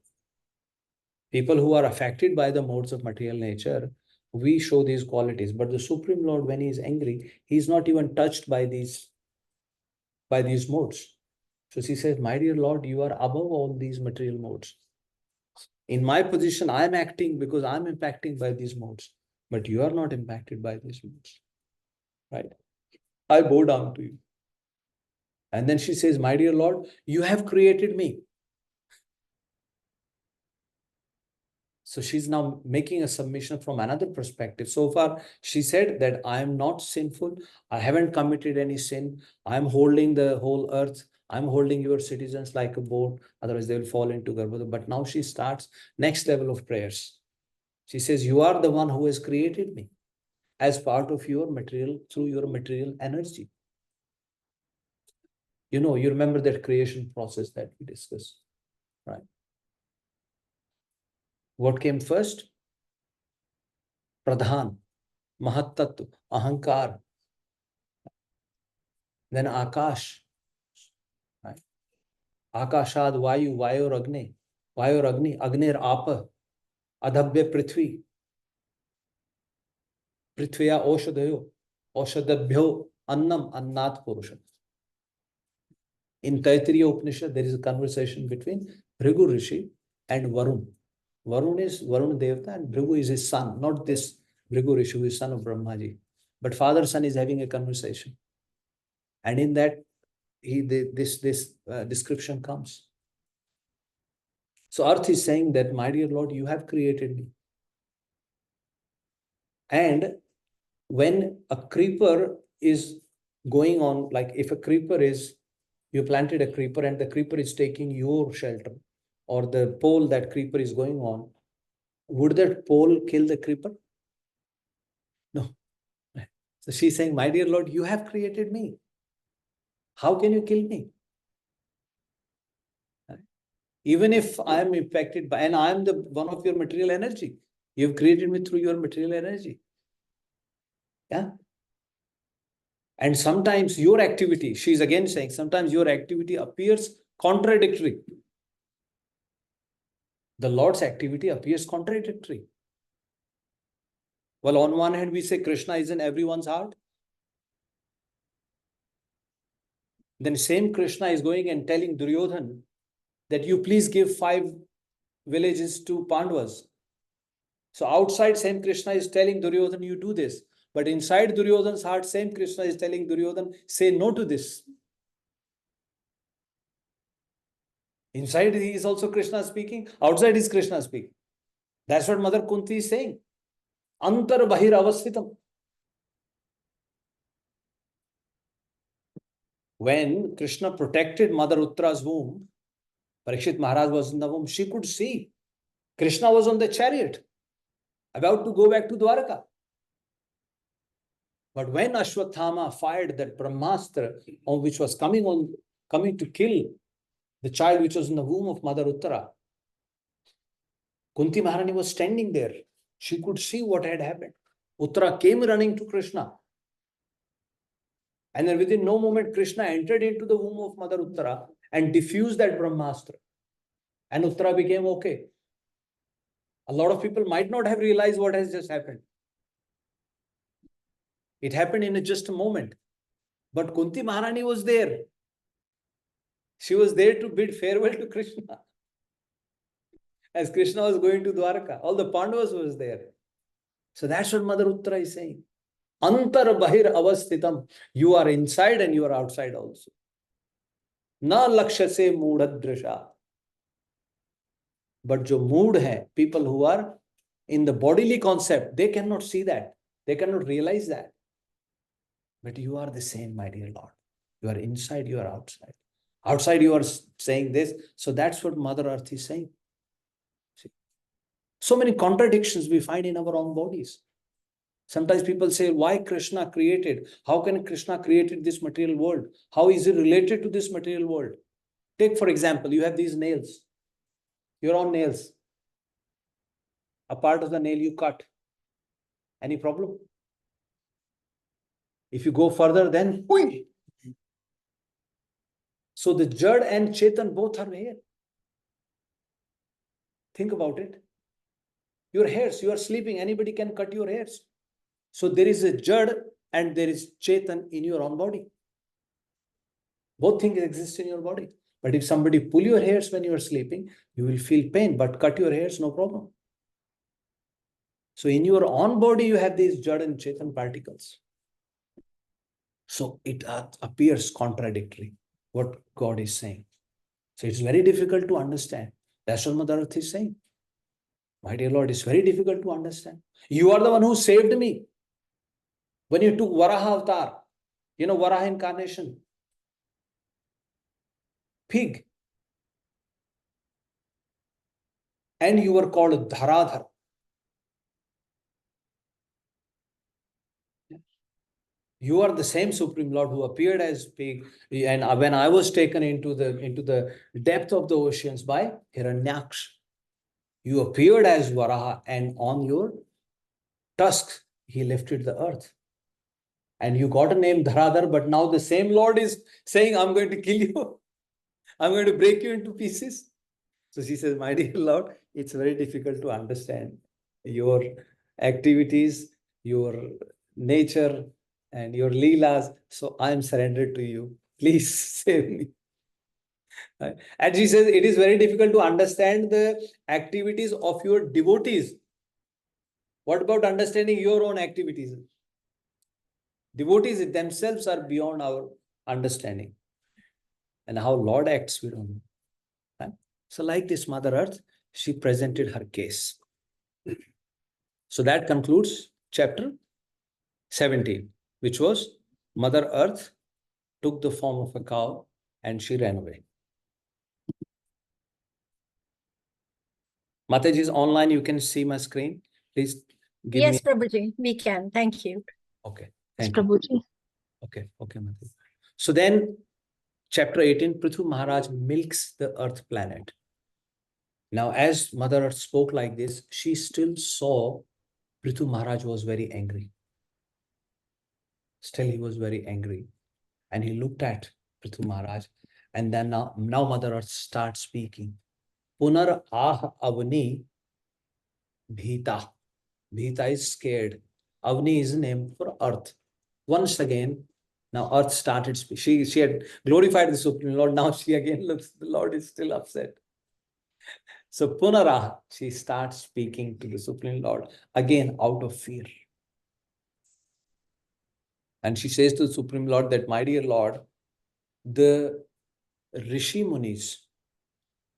People who are affected by the modes of material nature, we show these qualities, but the Supreme Lord, when he is angry, he is not even touched by these modes. So she says, my dear Lord, you are above all these material modes. In my position, I am acting because I am impacted by these modes, but you are not impacted by these modes, right? I bow down to you. And then she says, my dear Lord, you have created me. So she's now making a submission from another perspective. So far, she said that I am not sinful. I haven't committed any sin. I'm holding the whole earth. I'm holding your citizens like a boat. Otherwise, they will fall into Garbhoda. But now she starts next level of prayers. She says, you are the one who has created me as part of your material, through your material energy. You know, you remember that creation process that we discussed, right? What came first? Pradhan, Mahattattva, Ahankar, then Akash, right? Akashad Vayu, Vayor Agni, Agnir Apa, Adhabhya Prithvi, Prithviya Oshadayo, Oshadabhyo Annam, Annat Purusha. In Taittiriya Upanishad, there is a conversation between Bhrigu Rishi and Varun. Varun is Varun Devata and Bhrigu is his son, not this Bhrigu Rishi who is son of Brahmaji. But father-son is having a conversation. And in that, this description comes. So Arth is saying that, my dear Lord, you have created me. And when a creeper is going on, like if a creeper is, you planted a creeper and the creeper is taking your shelter, or the pole that creeper is going on, would that pole kill the creeper? No. So she's saying, my dear Lord, you have created me. How can you kill me? Even if I am impacted by, and I am the one of your material energy. You've created me through your material energy. Yeah. And sometimes your activity, she's again saying, sometimes your activity appears contradictory. The Lord's activity appears contradictory. Well, on one hand, we say Krishna is in everyone's heart. Then same Krishna is going and telling Duryodhan that you please give 5 villages to Pandavas. So outside, same Krishna is telling Duryodhan, you do this. But inside Duryodhan's heart, same Krishna is telling Duryodhan, say no to this. Inside he is also Krishna speaking, outside is Krishna speaking. That's what Mother Kunti is saying. Antar bahir avasthitam. When Krishna protected Mother Uttara's womb, Parikshit Maharaj was in the womb, she could see. Krishna was on the chariot, about to go back to Dwaraka. But when Ashwathama fired that Brahmastra, which was coming to kill the child which was in the womb of Mother Uttara, Kunti Maharani was standing there. She could see what had happened. Uttara came running to Krishna. And then within no moment, Krishna entered into the womb of Mother Uttara and diffused that Brahmastra. And Uttara became okay. A lot of people might not have realized what has just happened. It happened in just a moment. But Kunti Maharani was there. She was there to bid farewell to Krishna. As Krishna was going to Dwaraka, all the Pandavas was there. So that's what Mother Uttara is saying. Antar bahir avasthitam. You are inside and you are outside also. Na laksha se moodhadrisha. But jo mood hai, people who are in the bodily concept, they cannot see that. They cannot realize that. But you are the same, my dear Lord. You are inside, you are outside. Outside you are saying this. So that's what Mother Earth is saying. See? So many contradictions we find in our own bodies. Sometimes people say, why Krishna created? How can Krishna created this material world? How is it related to this material world? Take, for example, you have these nails. Your own nails. A part of the nail you cut. Any problem? If you go further, then whoosh. So the Jad and Chetan both are here. Think about it. Your hairs, you are sleeping, anybody can cut your hairs. So there is a Jad and there is Chetan in your own body. Both things exist in your body. But if somebody pull your hairs when you are sleeping, you will feel pain, but cut your hairs, no problem. So in your own body, you have these Jad and Chetan particles. So it appears contradictory, what God is saying. So it's very difficult to understand. That's what Mother Earth is saying. My dear Lord, it's very difficult to understand. You are the one who saved me. When you took Varaha avatar, Varaha incarnation, pig, and you were called Dharadhar. You are the same Supreme Lord who appeared as pig. And when I was taken into the depth of the oceans by Hiranyaksh, you appeared as Varaha, and on your tusks, he lifted the earth. And you got a name Dharadhar, but now the same Lord is saying, I'm going to kill you. I'm going to break you into pieces. So she says, my dear Lord, it's very difficult to understand your activities, your nature, and your leelas. So I am surrendered to you. Please save me. Right? And she says, it is very difficult to understand the activities of your devotees. What about understanding your own activities? Devotees themselves are beyond our understanding. And how Lord acts, we don't know. Right? So like this Mother Earth, she presented her case. So that concludes chapter 17, which was Mother Earth took the form of a cow and she ran away. Mataji is online. You can see my screen. Please give Yes, me. Prabhuji, we can. Thank you. Okay. Yes, Thank you. Prabhuji. Okay. Okay, Mataji. So then chapter 18, Pṛthu Mahārāja milks the earth planet. Now, as Mother Earth spoke like this, she still saw Pṛthu Mahārāja was very angry. Still, he was very angry. And he looked at Pṛthu Mahārāja. And then now Mother Earth starts speaking. Punar ah avni bhita. Bhita is scared. Avni is named for earth. Once again, now earth started speaking. She had glorified the Supreme Lord. Now she again looks, the Lord is still upset. So Punarah, she starts speaking to the Supreme Lord again out of fear. And she says to the Supreme Lord that, my dear Lord, the Rishi Munis,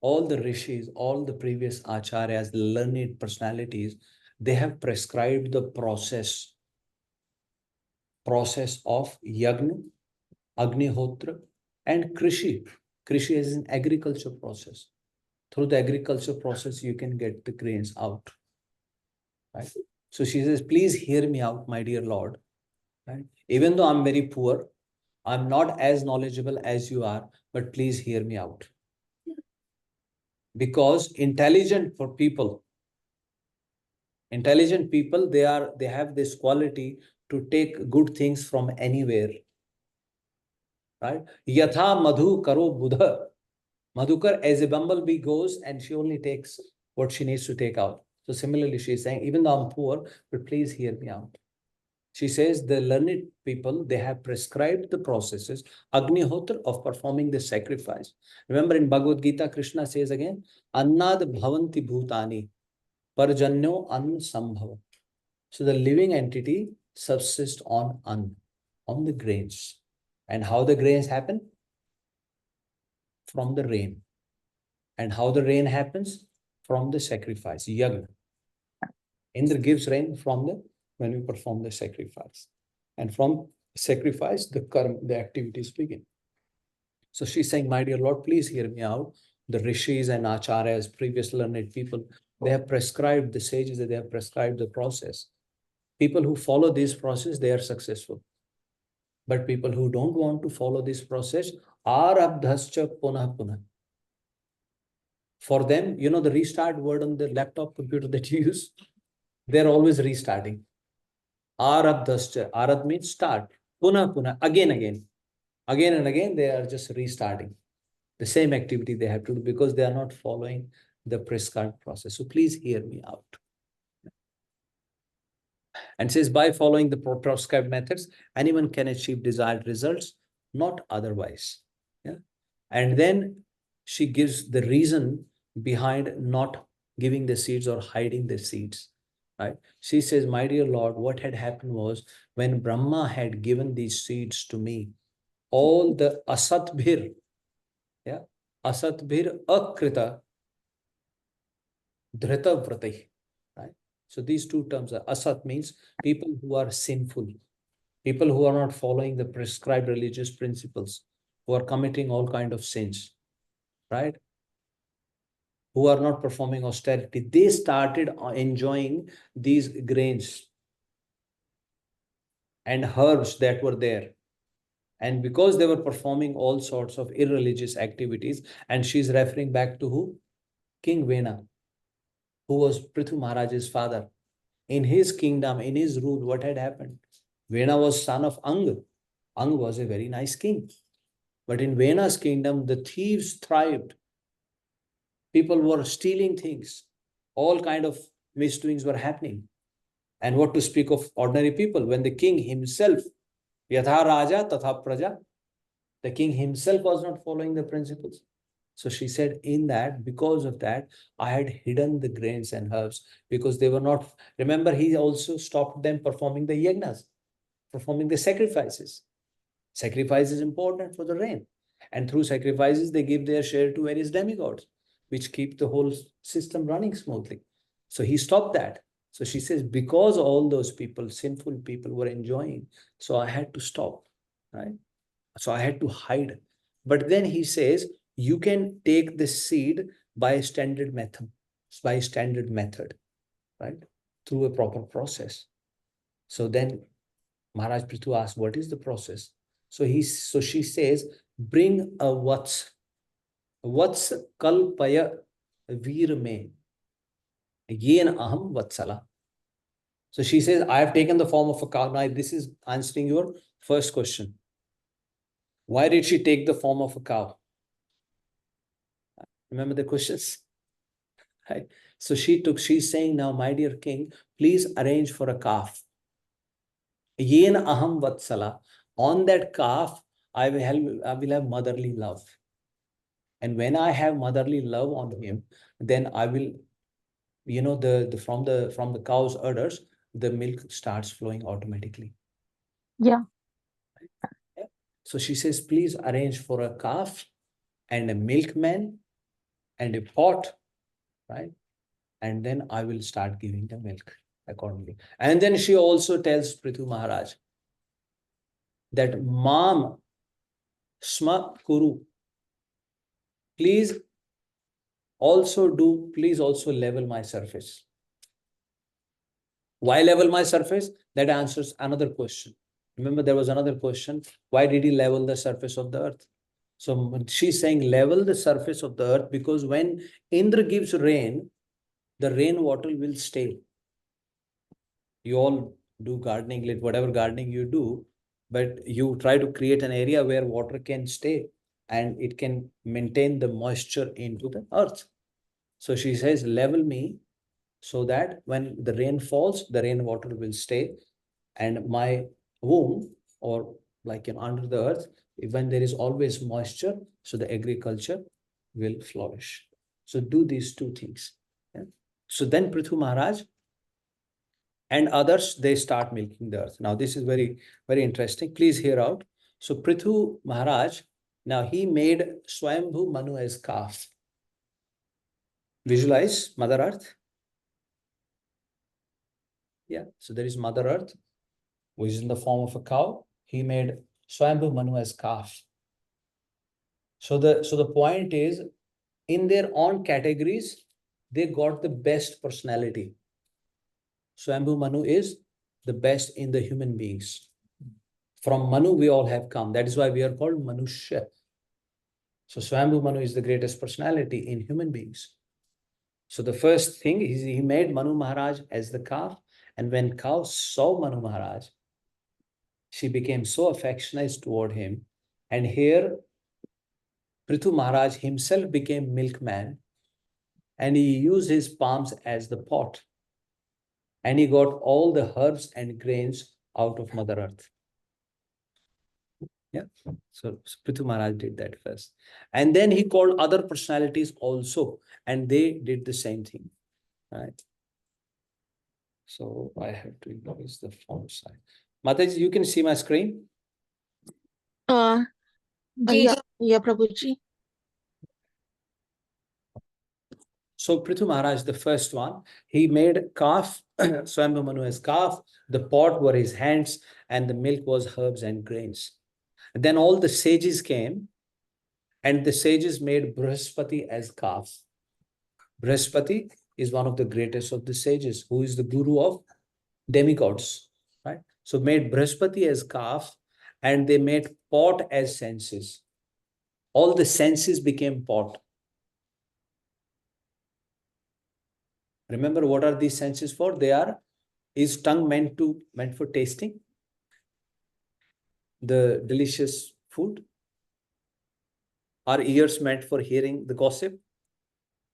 all the Rishis, all the previous Acharyas, the learned personalities, they have prescribed the process of Yagna, Agnihotra, and Krishi. Krishi is an agriculture process. Through the agriculture process, you can get the grains out. Right? So she says, please hear me out, my dear Lord. Right? Even though I'm very poor, I'm not as knowledgeable as you are, but please hear me out. Because intelligent people, they have this quality to take good things from anywhere. Right? Yatha madhu karo buddha. Madhukar, as a bumblebee goes and she only takes what she needs to take out. So similarly, she's saying, even though I'm poor, but please hear me out. She says the learned people, they have prescribed the processes, Agnihotra, of performing the sacrifice. Remember in Bhagavad Gita, Krishna says again, Annad bhavanti bhutani, parjanyo anna sambhava. So the living entity subsists on anna, on the grains. And how the grains happen? From the rain. And how the rain happens? From the sacrifice, yagna. Indra gives rain when we perform the sacrifice. And from sacrifice, the karma, the activities begin. So she's saying, my dear Lord, please hear me out. The rishis and acharyas, previous learned people, they have prescribed, the sages, they have prescribed the process. People who follow this process, they are successful. But people who don't want to follow this process, arabdhascha punah punah. For them, the restart word on the laptop computer that you use, they're always restarting. Arabdhascha. Arad means start. Punah punah. Again and again, they are just restarting the same activity they have to do because they are not following the prescribed process. So please hear me out. And says, by following the prescribed methods, anyone can achieve desired results, not otherwise. Yeah. And then she gives the reason behind not giving the seeds or hiding the seeds. Right? She says, my dear Lord, what had happened was when Brahma had given these seeds to me, all the asatbhir, asatbhir akrita dhrita vrati. So these two terms are asat means people who are sinful, people who are not following the prescribed religious principles, who are committing all kind of sins, right? Who are not performing austerity. They started enjoying these grains and herbs that were there. And because they were performing all sorts of irreligious activities, and she's referring back to who? King Vena, who was Pṛthu Mahārāja's father. In his kingdom, in his rule, what had happened? Vena was son of Ang. Ang was a very nice king. But in Vena's kingdom, the thieves thrived. People were stealing things. All kind of misdoings were happening. And what to speak of ordinary people when the king himself, Yatha Raja Tatha Praja, the king himself was not following the principles. So she said, in that, because of that, I had hidden the grains and herbs because they were not. Remember, he also stopped them performing the yagnas, performing the sacrifices. Sacrifice is important for the rain. And through sacrifices, they give their share to various demigods, which keep the whole system running smoothly. So he stopped that. So she says, because all those people, sinful people, were enjoying, so I had to stop, right? So I had to hide. But then he says, you can take the seed by a standard method, right? Through a proper process. So then Maharaj Pṛthu asked, what is the process? So she says, bring a vats kalpaya veer me, yen aham vatsala. So she says, I have taken the form of a cow. Now this is answering your first question. Why did she take the form of a cow? Remember the questions? Right. So she's saying now, my dear king, please arrange for a calf. Yen aham vatsala. On that calf, I will have motherly love. And when I have motherly love on him, then I will, from the cow's udders, the milk starts flowing automatically. Yeah. So she says, please arrange for a calf and a milkman and a pot, right? And then I will start giving the milk accordingly. And then she also tells Pṛthu Mahārāja that Mam Sma Kuru, please also level my surface. Why level my surface? That answers another question. Remember, there was another question. Why did he level the surface of the earth? So she's saying level the surface of the earth because when Indra gives rain, the rainwater will stay. You all do gardening, whatever gardening you do, but you try to create an area where water can stay and it can maintain the moisture into the earth. So she says, level me so that when the rain falls, the rainwater will stay and my womb or under the earth, when there is always moisture, so the agriculture will flourish. So do these two things. Yeah? So then Pṛthu Mahārāja and others, they start milking the earth. Now, this is very, very interesting. Please hear out. So Pṛthu Mahārāja, now he made Swayambhu Manu as calf. Visualize Mother Earth. Yeah, so there is Mother Earth, which is in the form of a cow. He made Swayambhu Manu as calf. So the point is, in their own categories, they got the best personality. Swayambhu Manu is the best in the human beings. From Manu, we all have come. That is why we are called Manushya. So Swayambhu Manu is the greatest personality in human beings. So the first thing is he made Manu Maharaj as the calf. And when cow saw Manu Maharaj, she became so affectionate toward him. And here, Pṛthu Maharaj himself became milkman. And he used his palms as the pot. And he got all the herbs and grains out of Mother Earth. Yeah. So Pṛthu Maharaj did that first. And then he called other personalities also. And they did the same thing. Right. So I have to increase the font size. Mataji, you can see my screen? Yeah, Prabhuji. So Pṛthu Maharaj, the first one, he made calf Swayambhu Manu as calf, the pot were his hands, and the milk was herbs and grains. And then all the sages came, and the sages made Brihaspati as calf. Brihaspati is one of the greatest of the sages, who is the guru of demigods, right? So made Brihaspati as calf, and they made pot as senses. All the senses became pot. Remember, what are these senses for? Is tongue meant for tasting the delicious food? Are ears meant for hearing the gossip?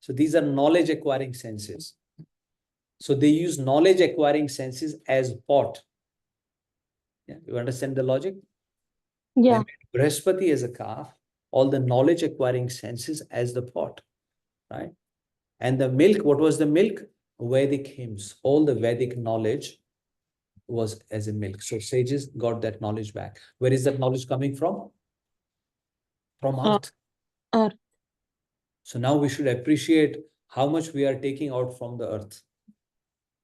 So these are knowledge acquiring senses. So they use knowledge acquiring senses as pot. Yeah, you understand the logic? Yeah. They made Brihaspati as a calf, all the knowledge acquiring senses as the pot, right? And the milk, what was the milk? Vedic hymns. All the Vedic knowledge was as a milk. So sages got that knowledge back. Where is that knowledge coming from? From earth. Earth. So now we should appreciate how much we are taking out from the earth,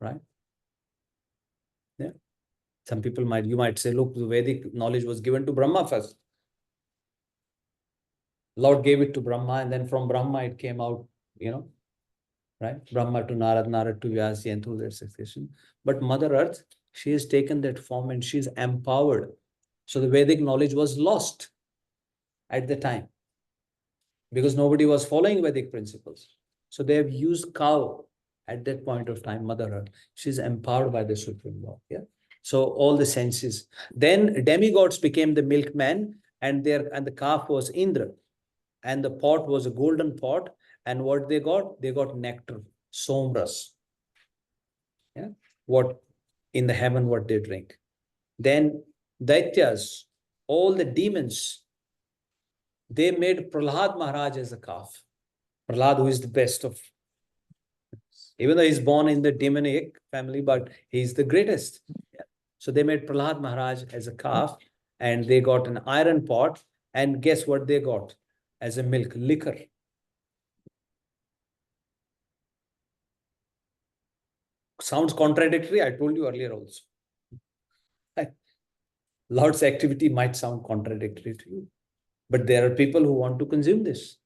right? Yeah. Some people you might say, look, the Vedic knowledge was given to Brahma first. Lord gave it to Brahma, and then from Brahma it came out, right? Brahma to Narad, Narad to Vyasi, and through their succession. But Mother Earth, she has taken that form and she's empowered. So the Vedic knowledge was lost at the time because nobody was following Vedic principles. So they have used cow at that point of time, Mother Earth. She's empowered by the Supreme Lord. Yeah. So all the senses. Then demigods became the milkman, and the calf was Indra, and the pot was a golden pot. And what they got? They got nectar, somras. Yeah. What in the heaven, what they drink. Then Daityas, all the demons, they made Prahlad Mahārāja as a calf. Prahlad, who is the best of, even though he's born in the demonic family, but he's the greatest. Yeah. So they made Prahlad Mahārāja as a calf, and they got an iron pot. And guess what they got as a milk? Liquor. Sounds contradictory. I told you earlier also. Lord's activity might sound contradictory to you, but there are people who want to consume this.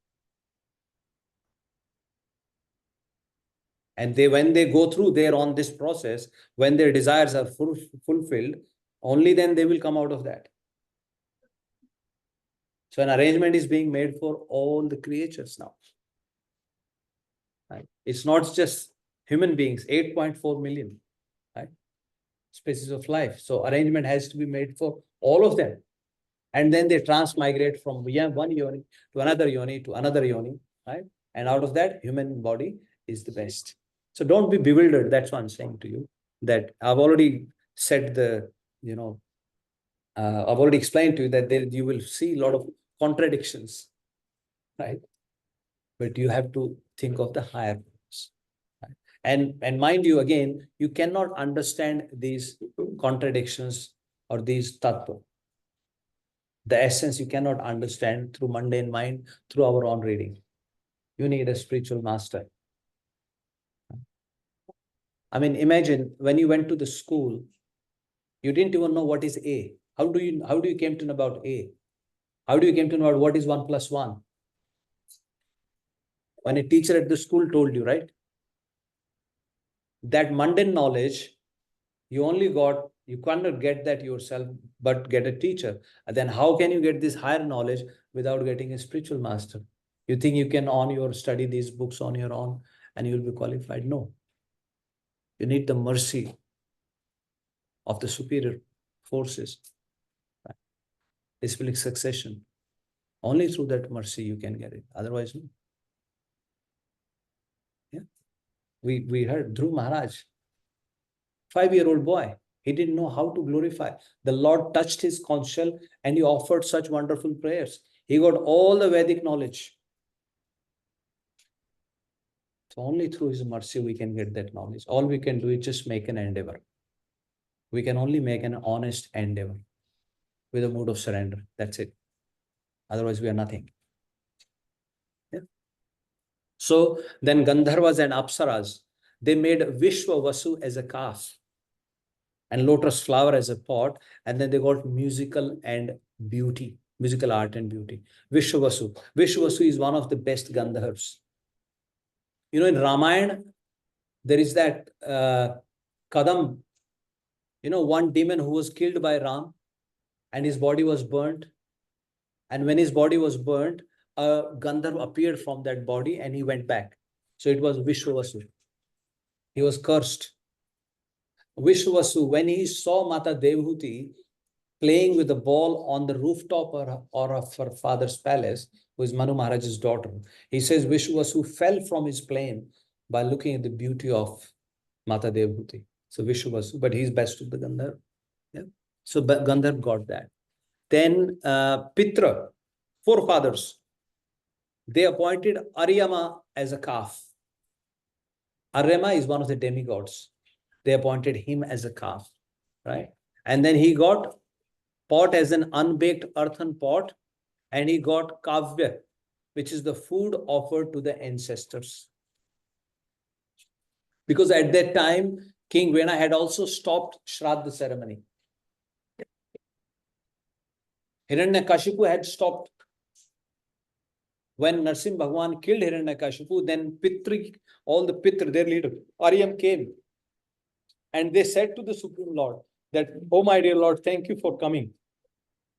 And when they go through, they're on this process, when their desires are fulfilled, only then they will come out of that. So an arrangement is being made for all the creatures now. Right? It's not just human beings, 8.4 million, right? Species of life. So arrangement has to be made for all of them. And then they transmigrate from one yoni to another yoni to another yoni, right? And out of that, human body is the best. So don't be bewildered. That's what I'm saying to you. That I've already said I've already explained to you that you will see a lot of contradictions, right? But you have to think of the higher ones. Right? And mind you, again, you cannot understand these contradictions or these tattva. The essence you cannot understand through mundane mind, through our own reading. You need a spiritual master. I mean, imagine when you went to the school, you didn't even know what is A. How do you came to know about A? How do you came to know about what is 1 + 1? When a teacher at the school told you, right? That mundane knowledge, you cannot get that yourself, but get a teacher. And then how can you get this higher knowledge without getting a spiritual master? You think you can study these books on your own and you'll be qualified? No. You need the mercy of the superior forces. Right? Disciplic succession. Only through that mercy you can get it. Otherwise, no. Yeah. We heard Dhruv Maharaj, 5-year-old boy. He didn't know how to glorify. The Lord touched his conch shell and he offered such wonderful prayers. He got all the Vedic knowledge. So only through his mercy we can get that knowledge. All we can do is just make an endeavor. We can only make an honest endeavor with a mood of surrender. That's it. Otherwise, we are nothing. Yeah. So then Gandharvas and Apsaras, they made Vishwa Vasu as a calf and lotus flower as a pot, and then they got musical and beauty, musical art and beauty. Vishwa Vasu. Vishwa Vasu is one of the best Gandharvas. You know, in Ramayana, there is that Kadam, you know, one demon who was killed by Ram and his body was burnt. And when his body was burnt, a Gandharva appeared from that body and he went back. So it was Vishwavasu. He was cursed. Vishwavasu, when he saw Mata Devhuti playing with the ball on the rooftop or of her father's palace, who is Manu Mahārāja's daughter, he says Vishwavasu fell from his plane by looking at the beauty of Mata Devhuti. So Vishwavasu, but he's best of the Gandharva. Yeah. So Gandharva got that. Then Pṛthu, forefathers, they appointed Aryama as a calf. Aryama is one of the demigods. They appointed him as a calf, right? And then he got pot as an unbaked earthen pot, and he got kavya, which is the food offered to the ancestors. Because at that time, King Vena had also stopped Shraddha ceremony. Hiranyakashipu had stopped. When Narsimha Bhagwan killed Hiranyakashipu, then Pṛthu, all the Pṛthu, their leader, Aryam came. And they said to the Supreme Lord that, oh my dear Lord, thank you for coming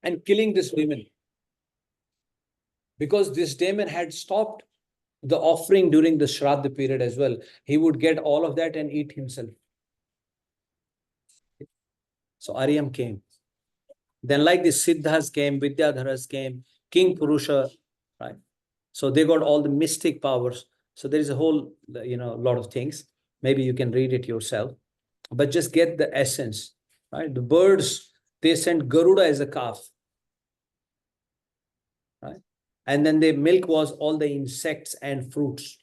and killing this demon. Because this demon had stopped the offering during the Shraddha period as well. He would get all of that and eat himself. So Aryam came. Then like the Siddhas came, Vidyadharas came, King Purusha, right? So they got all the mystic powers. So there is a whole, lot of things. Maybe you can read it yourself, but just get the essence, right? The birds, they sent Garuda as a calf, right? And then the milk was all the insects and fruits.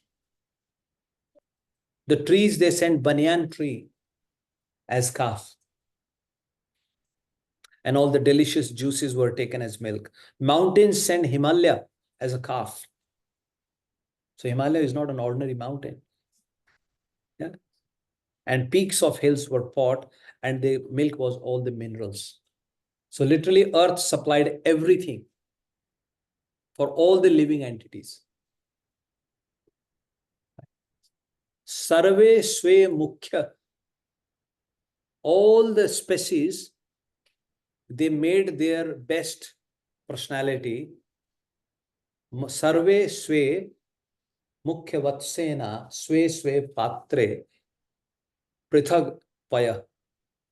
The trees, they sent banyan tree as calf. And all the delicious juices were taken as milk. Mountains sent Himalaya as a calf. So Himalaya is not an ordinary mountain. Yeah. And peaks of hills were pot, and the milk was all the minerals. So literally earth supplied everything for all the living entities. Sarve Swe Mukhya. All the species, they made their best personality. Sarve Swe Mukhya Vatsena Swe Swe Patre Prithag Paya.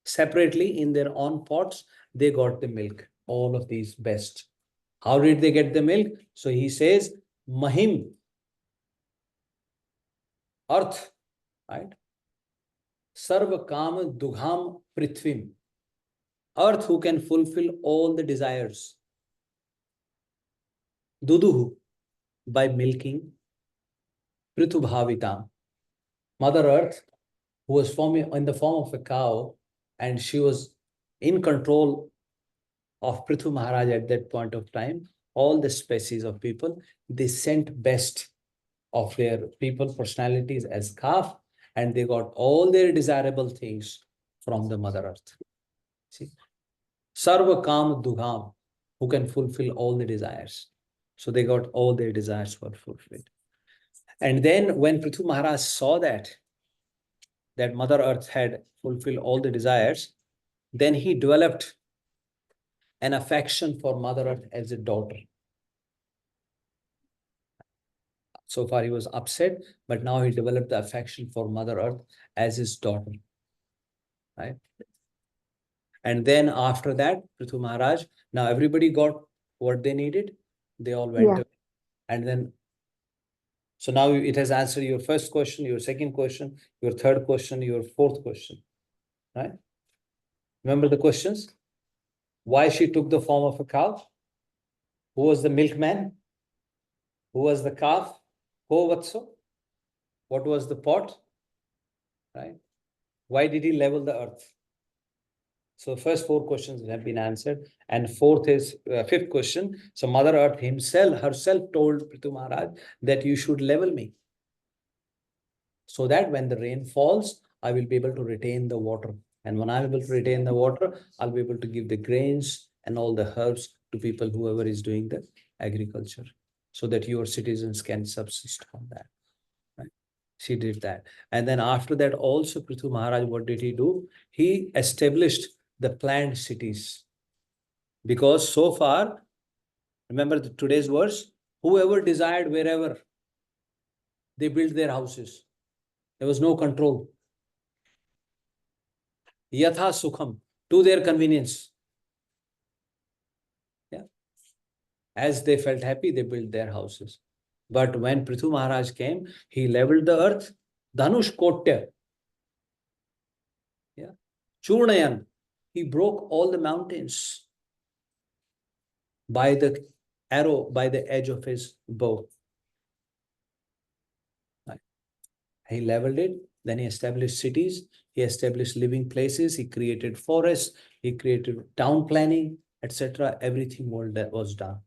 Separately in their own pots, they got the milk. All of these best. How did they get the milk? So he says, Mahim, earth, right? Sarva Kama Dugham Prithvim. Earth who can fulfill all the desires. Duduhu, by milking. Pṛthu Bhavitam. Mother Earth, who was in the form of a cow, and she was in control of Pṛthu Mahārāja at that point of time. All the species of people, they sent best of their people personalities as calf, and they got all their desirable things from the Mother Earth. See? Sarva Kam Dugham, who can fulfill all the desires. So they got all their desires were fulfilled. And then when Pṛthu Mahārāja saw that Mother Earth had fulfilled all the desires, then he developed an affection for Mother Earth as a daughter. So far he was upset, but now he developed the affection for Mother Earth as his daughter, right? And then after that, Pṛthu Mahārāja, now everybody got what they needed. They all went away. And then, so now it has answered your first question, your second question, your third question, your fourth question, right? Remember the questions? Why she took the form of a cow? Who was the milkman? Who was the calf? Ko Vatso? What was the pot? Right? Why did he level the earth? So first four questions have been answered, and fifth question. So Mother Earth herself told Pṛthu Mahārāja that you should level me. so that when the rain falls, I will be able to retain the water. And when I'm able to retain the water, I'll be able to give the grains and all the herbs to people, whoever is doing the agriculture, so that your citizens can subsist on that. Right? She did that. And then after that also, Pṛthu Mahārāja, what did he do? He established the planned cities. Because so far, remember today's verse, whoever desired wherever, they built their houses. There was no control. Yatha sukham, to their convenience. Yeah. As they felt happy, they built their houses. But when Pṛthu Mahārāja came, he leveled the earth. Dhanush Kotya. Yeah. Churnayan. He broke all the mountains by the arrow, by the edge of his bow. Right. He leveled it. Then he established cities. He established living places. He created forests. He created town planning, etc. Everything was done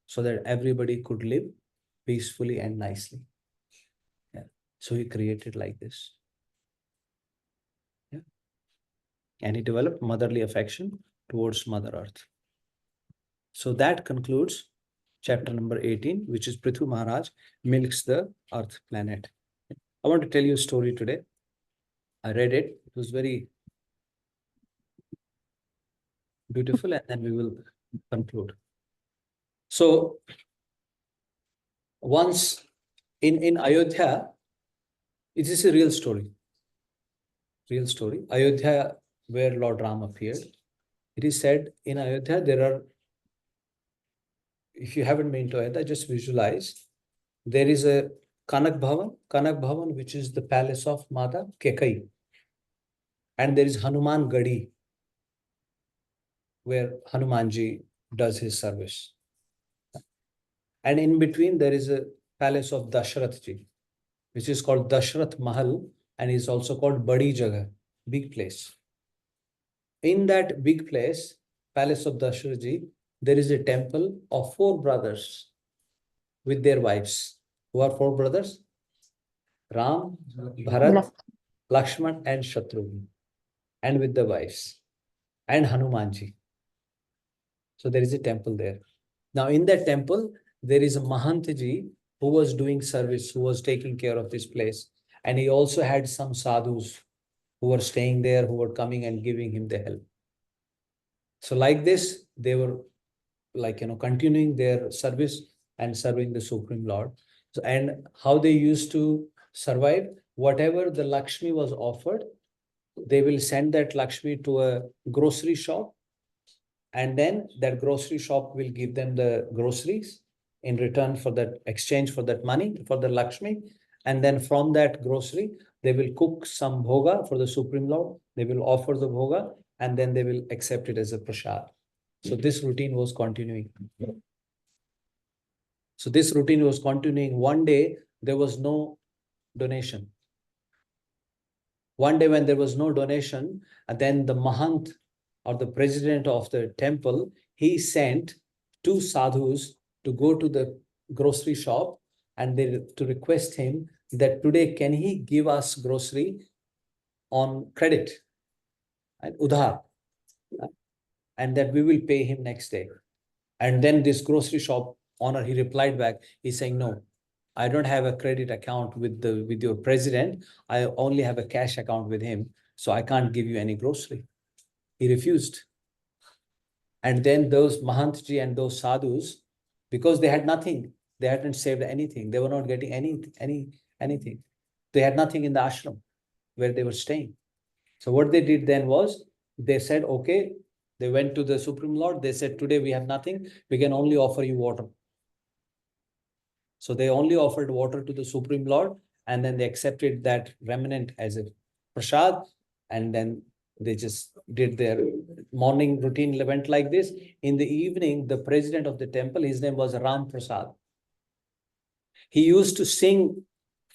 so that everybody could live peacefully and nicely. Yeah. So he created like this. Yeah. And he developed motherly affection towards Mother Earth. So that concludes chapter number 18, which is Pṛthu Mahārāja milks the earth planet. I want to tell you a story today. I read it. It was very beautiful, and then we will conclude. So once in Ayodhya, it is a real story. Real story. Ayodhya, where Lord Ram appeared. It is said in Ayodhya, there are, if you haven't been to Ayodhya, just visualize, there is a Kanak Bhavan, which is the palace of Mata Kekai. And there is Hanuman Gadi, where Hanumanji does his service. And in between, there is a palace of Dashrathji, which is called Dashrath Mahal, and is also called Badi Jagah, big place. In that big place, palace of Dashrathji, there is a temple of 4 brothers with their wives. Who are 4 brothers? Ram, Bharat, Lakshman, and Shatrughan, and with the wives, and Hanumanji. So there is a temple there. Now in that temple, there is a Mahantji who was doing service, who was taking care of this place. And he also had some sadhus who were staying there, who were coming and giving him the help. So like this, they were continuing their service and serving the Supreme Lord. So, and how they used to survive, whatever the Lakshmi was offered, they will send that Lakshmi to a grocery shop, and then that grocery shop will give them the groceries in return for that exchange for that money for the Lakshmi. And then from that grocery, they will cook some bhoga for the Supreme Lord. They will offer the bhoga, and then they will accept it as a prasad. So this routine was continuing. So this routine was continuing. One day, there was no donation. One day when there was no donation, and then the Mahant, or the president of the temple, he sent 2 sadhus to go to the grocery shop and to request him that today can he give us grocery on credit, and udhar, and that we will pay him next day. And then this grocery shop owner, he replied back, he's saying, no, I don't have a credit account with your president. I only have a cash account with him, so I can't give you any grocery. He refused. And then those Mahantji and those sadhus, because they had nothing, they hadn't saved anything. They were not getting anything. They had nothing in the ashram where they were staying. So what they did then was, they said, okay, they went to the Supreme Lord. They said, today we have nothing. We can only offer you water. So they only offered water to the Supreme Lord, and then they accepted that remnant as a prasad, and then they just did their morning routine went like this. In the evening, the president of the temple, his name was Ram Prasad. He used to sing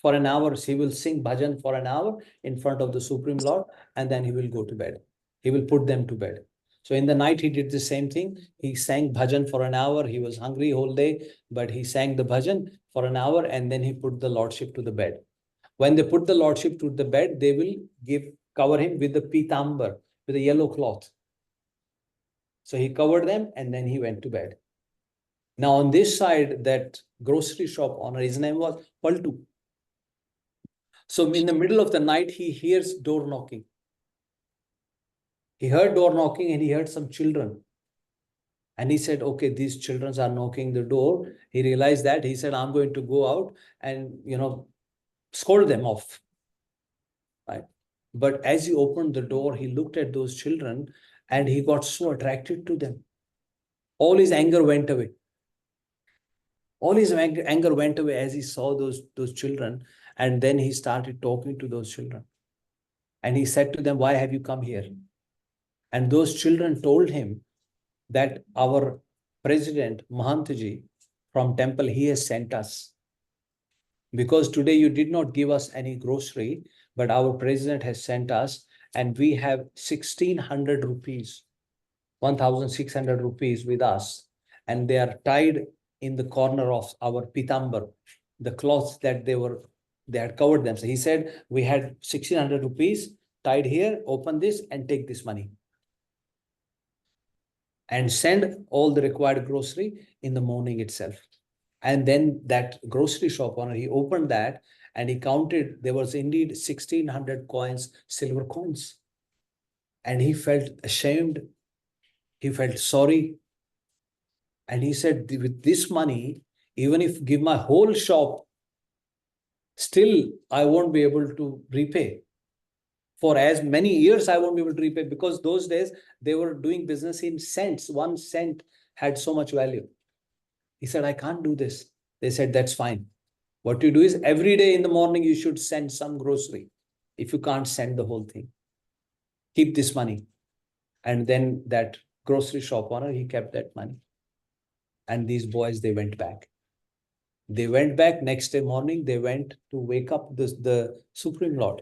for an hour. He will sing bhajan for an hour in front of the Supreme Lord, and then he will go to bed. He will put them to bed. So in the night, he did the same thing. He sang bhajan for an hour. He was hungry whole day, but he sang the bhajan for an hour, and then he put the lordship to the bed. When they put the Lordship to the bed, they will cover him with the pitambar, with a yellow cloth. So he covered them and then he went to bed. Now on this side, that grocery shop owner, his name was Pṛthu. So in the middle of the night, he hears door knocking. He heard door knocking and he heard some children. And he said, okay, these children are knocking the door. He realized that. He said, I'm going to go out and, scold them off. Right? But as he opened the door, he looked at those children and he got so attracted to them. All his anger went away. All his anger went away as he saw those children. And then he started talking to those children. And he said to them, why have you come here? And those children told him that our president, Mahantaji, from temple, he has sent us. Because today you did not give us any grocery, but our president has sent us and we have 1,600 rupees, 1,600 rupees with us. And they are tied in the corner of our pitambar, the cloths that they had covered them. So he said, we had 1,600 rupees tied here, open this and take this money. And send all the required grocery in the morning itself. And then that grocery shop owner, he opened that and he counted, there was indeed 1,600 coins, silver coins. And he felt ashamed. He felt sorry. And he said, with this money, even if give my whole shop, still I won't be able to repay. For as many years, I won't be able to repay, because those days they were doing business in cents. 1 cent had so much value. He said, I can't do this. They said, that's fine. What you do is every day in the morning, you should send some grocery. If you can't send the whole thing, keep this money. And then that grocery shop owner, he kept that money. And these boys, they went back. They went back next day morning. They went to wake up the Supreme Lord.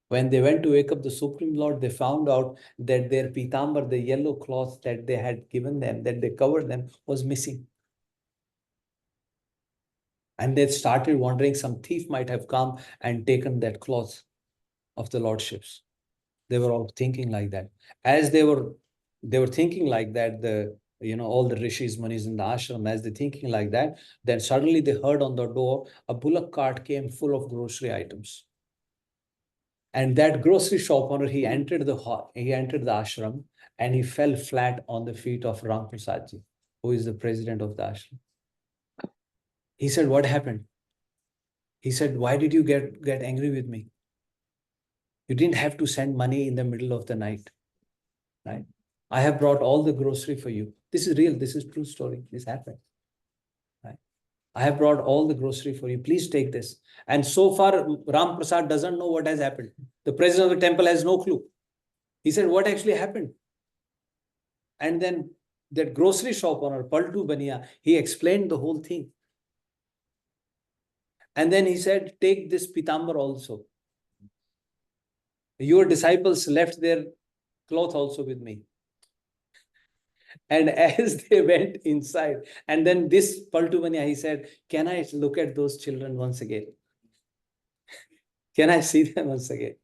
When they went to wake up the Supreme Lord, they found out that their pitambar, the yellow cloth that they had given them, that they covered them, was missing. And they started wondering some thief might have come and taken that cloth of the Lordships. They were all thinking like that. As they were thinking like that, all the rishis, munis in the ashram, as they're thinking like that, then suddenly they heard on the door, a bullock cart came full of grocery items. And that grocery shop owner, he entered the ashram and he fell flat on the feet of Ram Prasad ji, who is the president of the ashram. He said, what happened? He said, why did you get angry with me? You didn't have to send money in the middle of the night, right? I have brought all the grocery for you. This is real. This is true story. This happened, right? I have brought all the grocery for you. Please take this. And so far, Ram Prasad doesn't know what has happened. The president of the temple has no clue. He said, what actually happened? And then that grocery shop owner, Pṛthu Baniya, he explained the whole thing. And then he said, take this pitambar also. Your disciples left their cloth also with me. And as they went inside, and then this Pṛthu Baniya, he said, can I look at those children once again? Can I see them once again?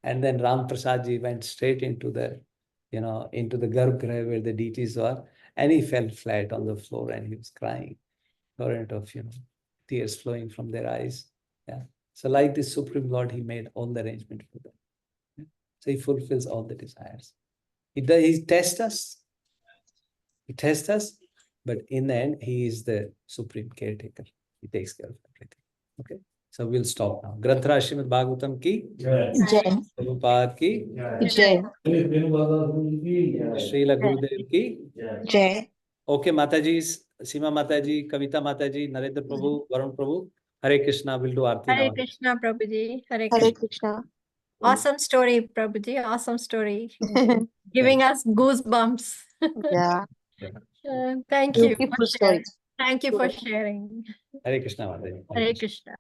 And then Ram Prasad ji went straight into the Garbhagriha where the deities were, and he fell flat on the floor and he was crying. Torrent of, tears flowing from their eyes. Yeah. So like this Supreme Lord, he made all the arrangement for them. Yeah. So he fulfills all the desires. He tests us. He tests us, but in the end, he is the supreme caretaker. He takes care of everything. Okay. So we'll stop now. Granthra Śrīmad-Bhāgavatam ki Jai. Prabhupada ki Jai. Srila Gurudev ki Jai. Okay, Mataji, Seema Mataji, Kavita Mataji, Narendra Prabhu, Varun Prabhu, Hare Krishna, will do Aarti Hare now. Krishna, Prabhuji. Hare Hare Krishna. Krishna. Awesome story, Prabhuji. Awesome story. Giving us goosebumps. Yeah. Thank you. Beautiful story. Thank you for sharing. Hare Krishna, Mataji. Hare Krishna.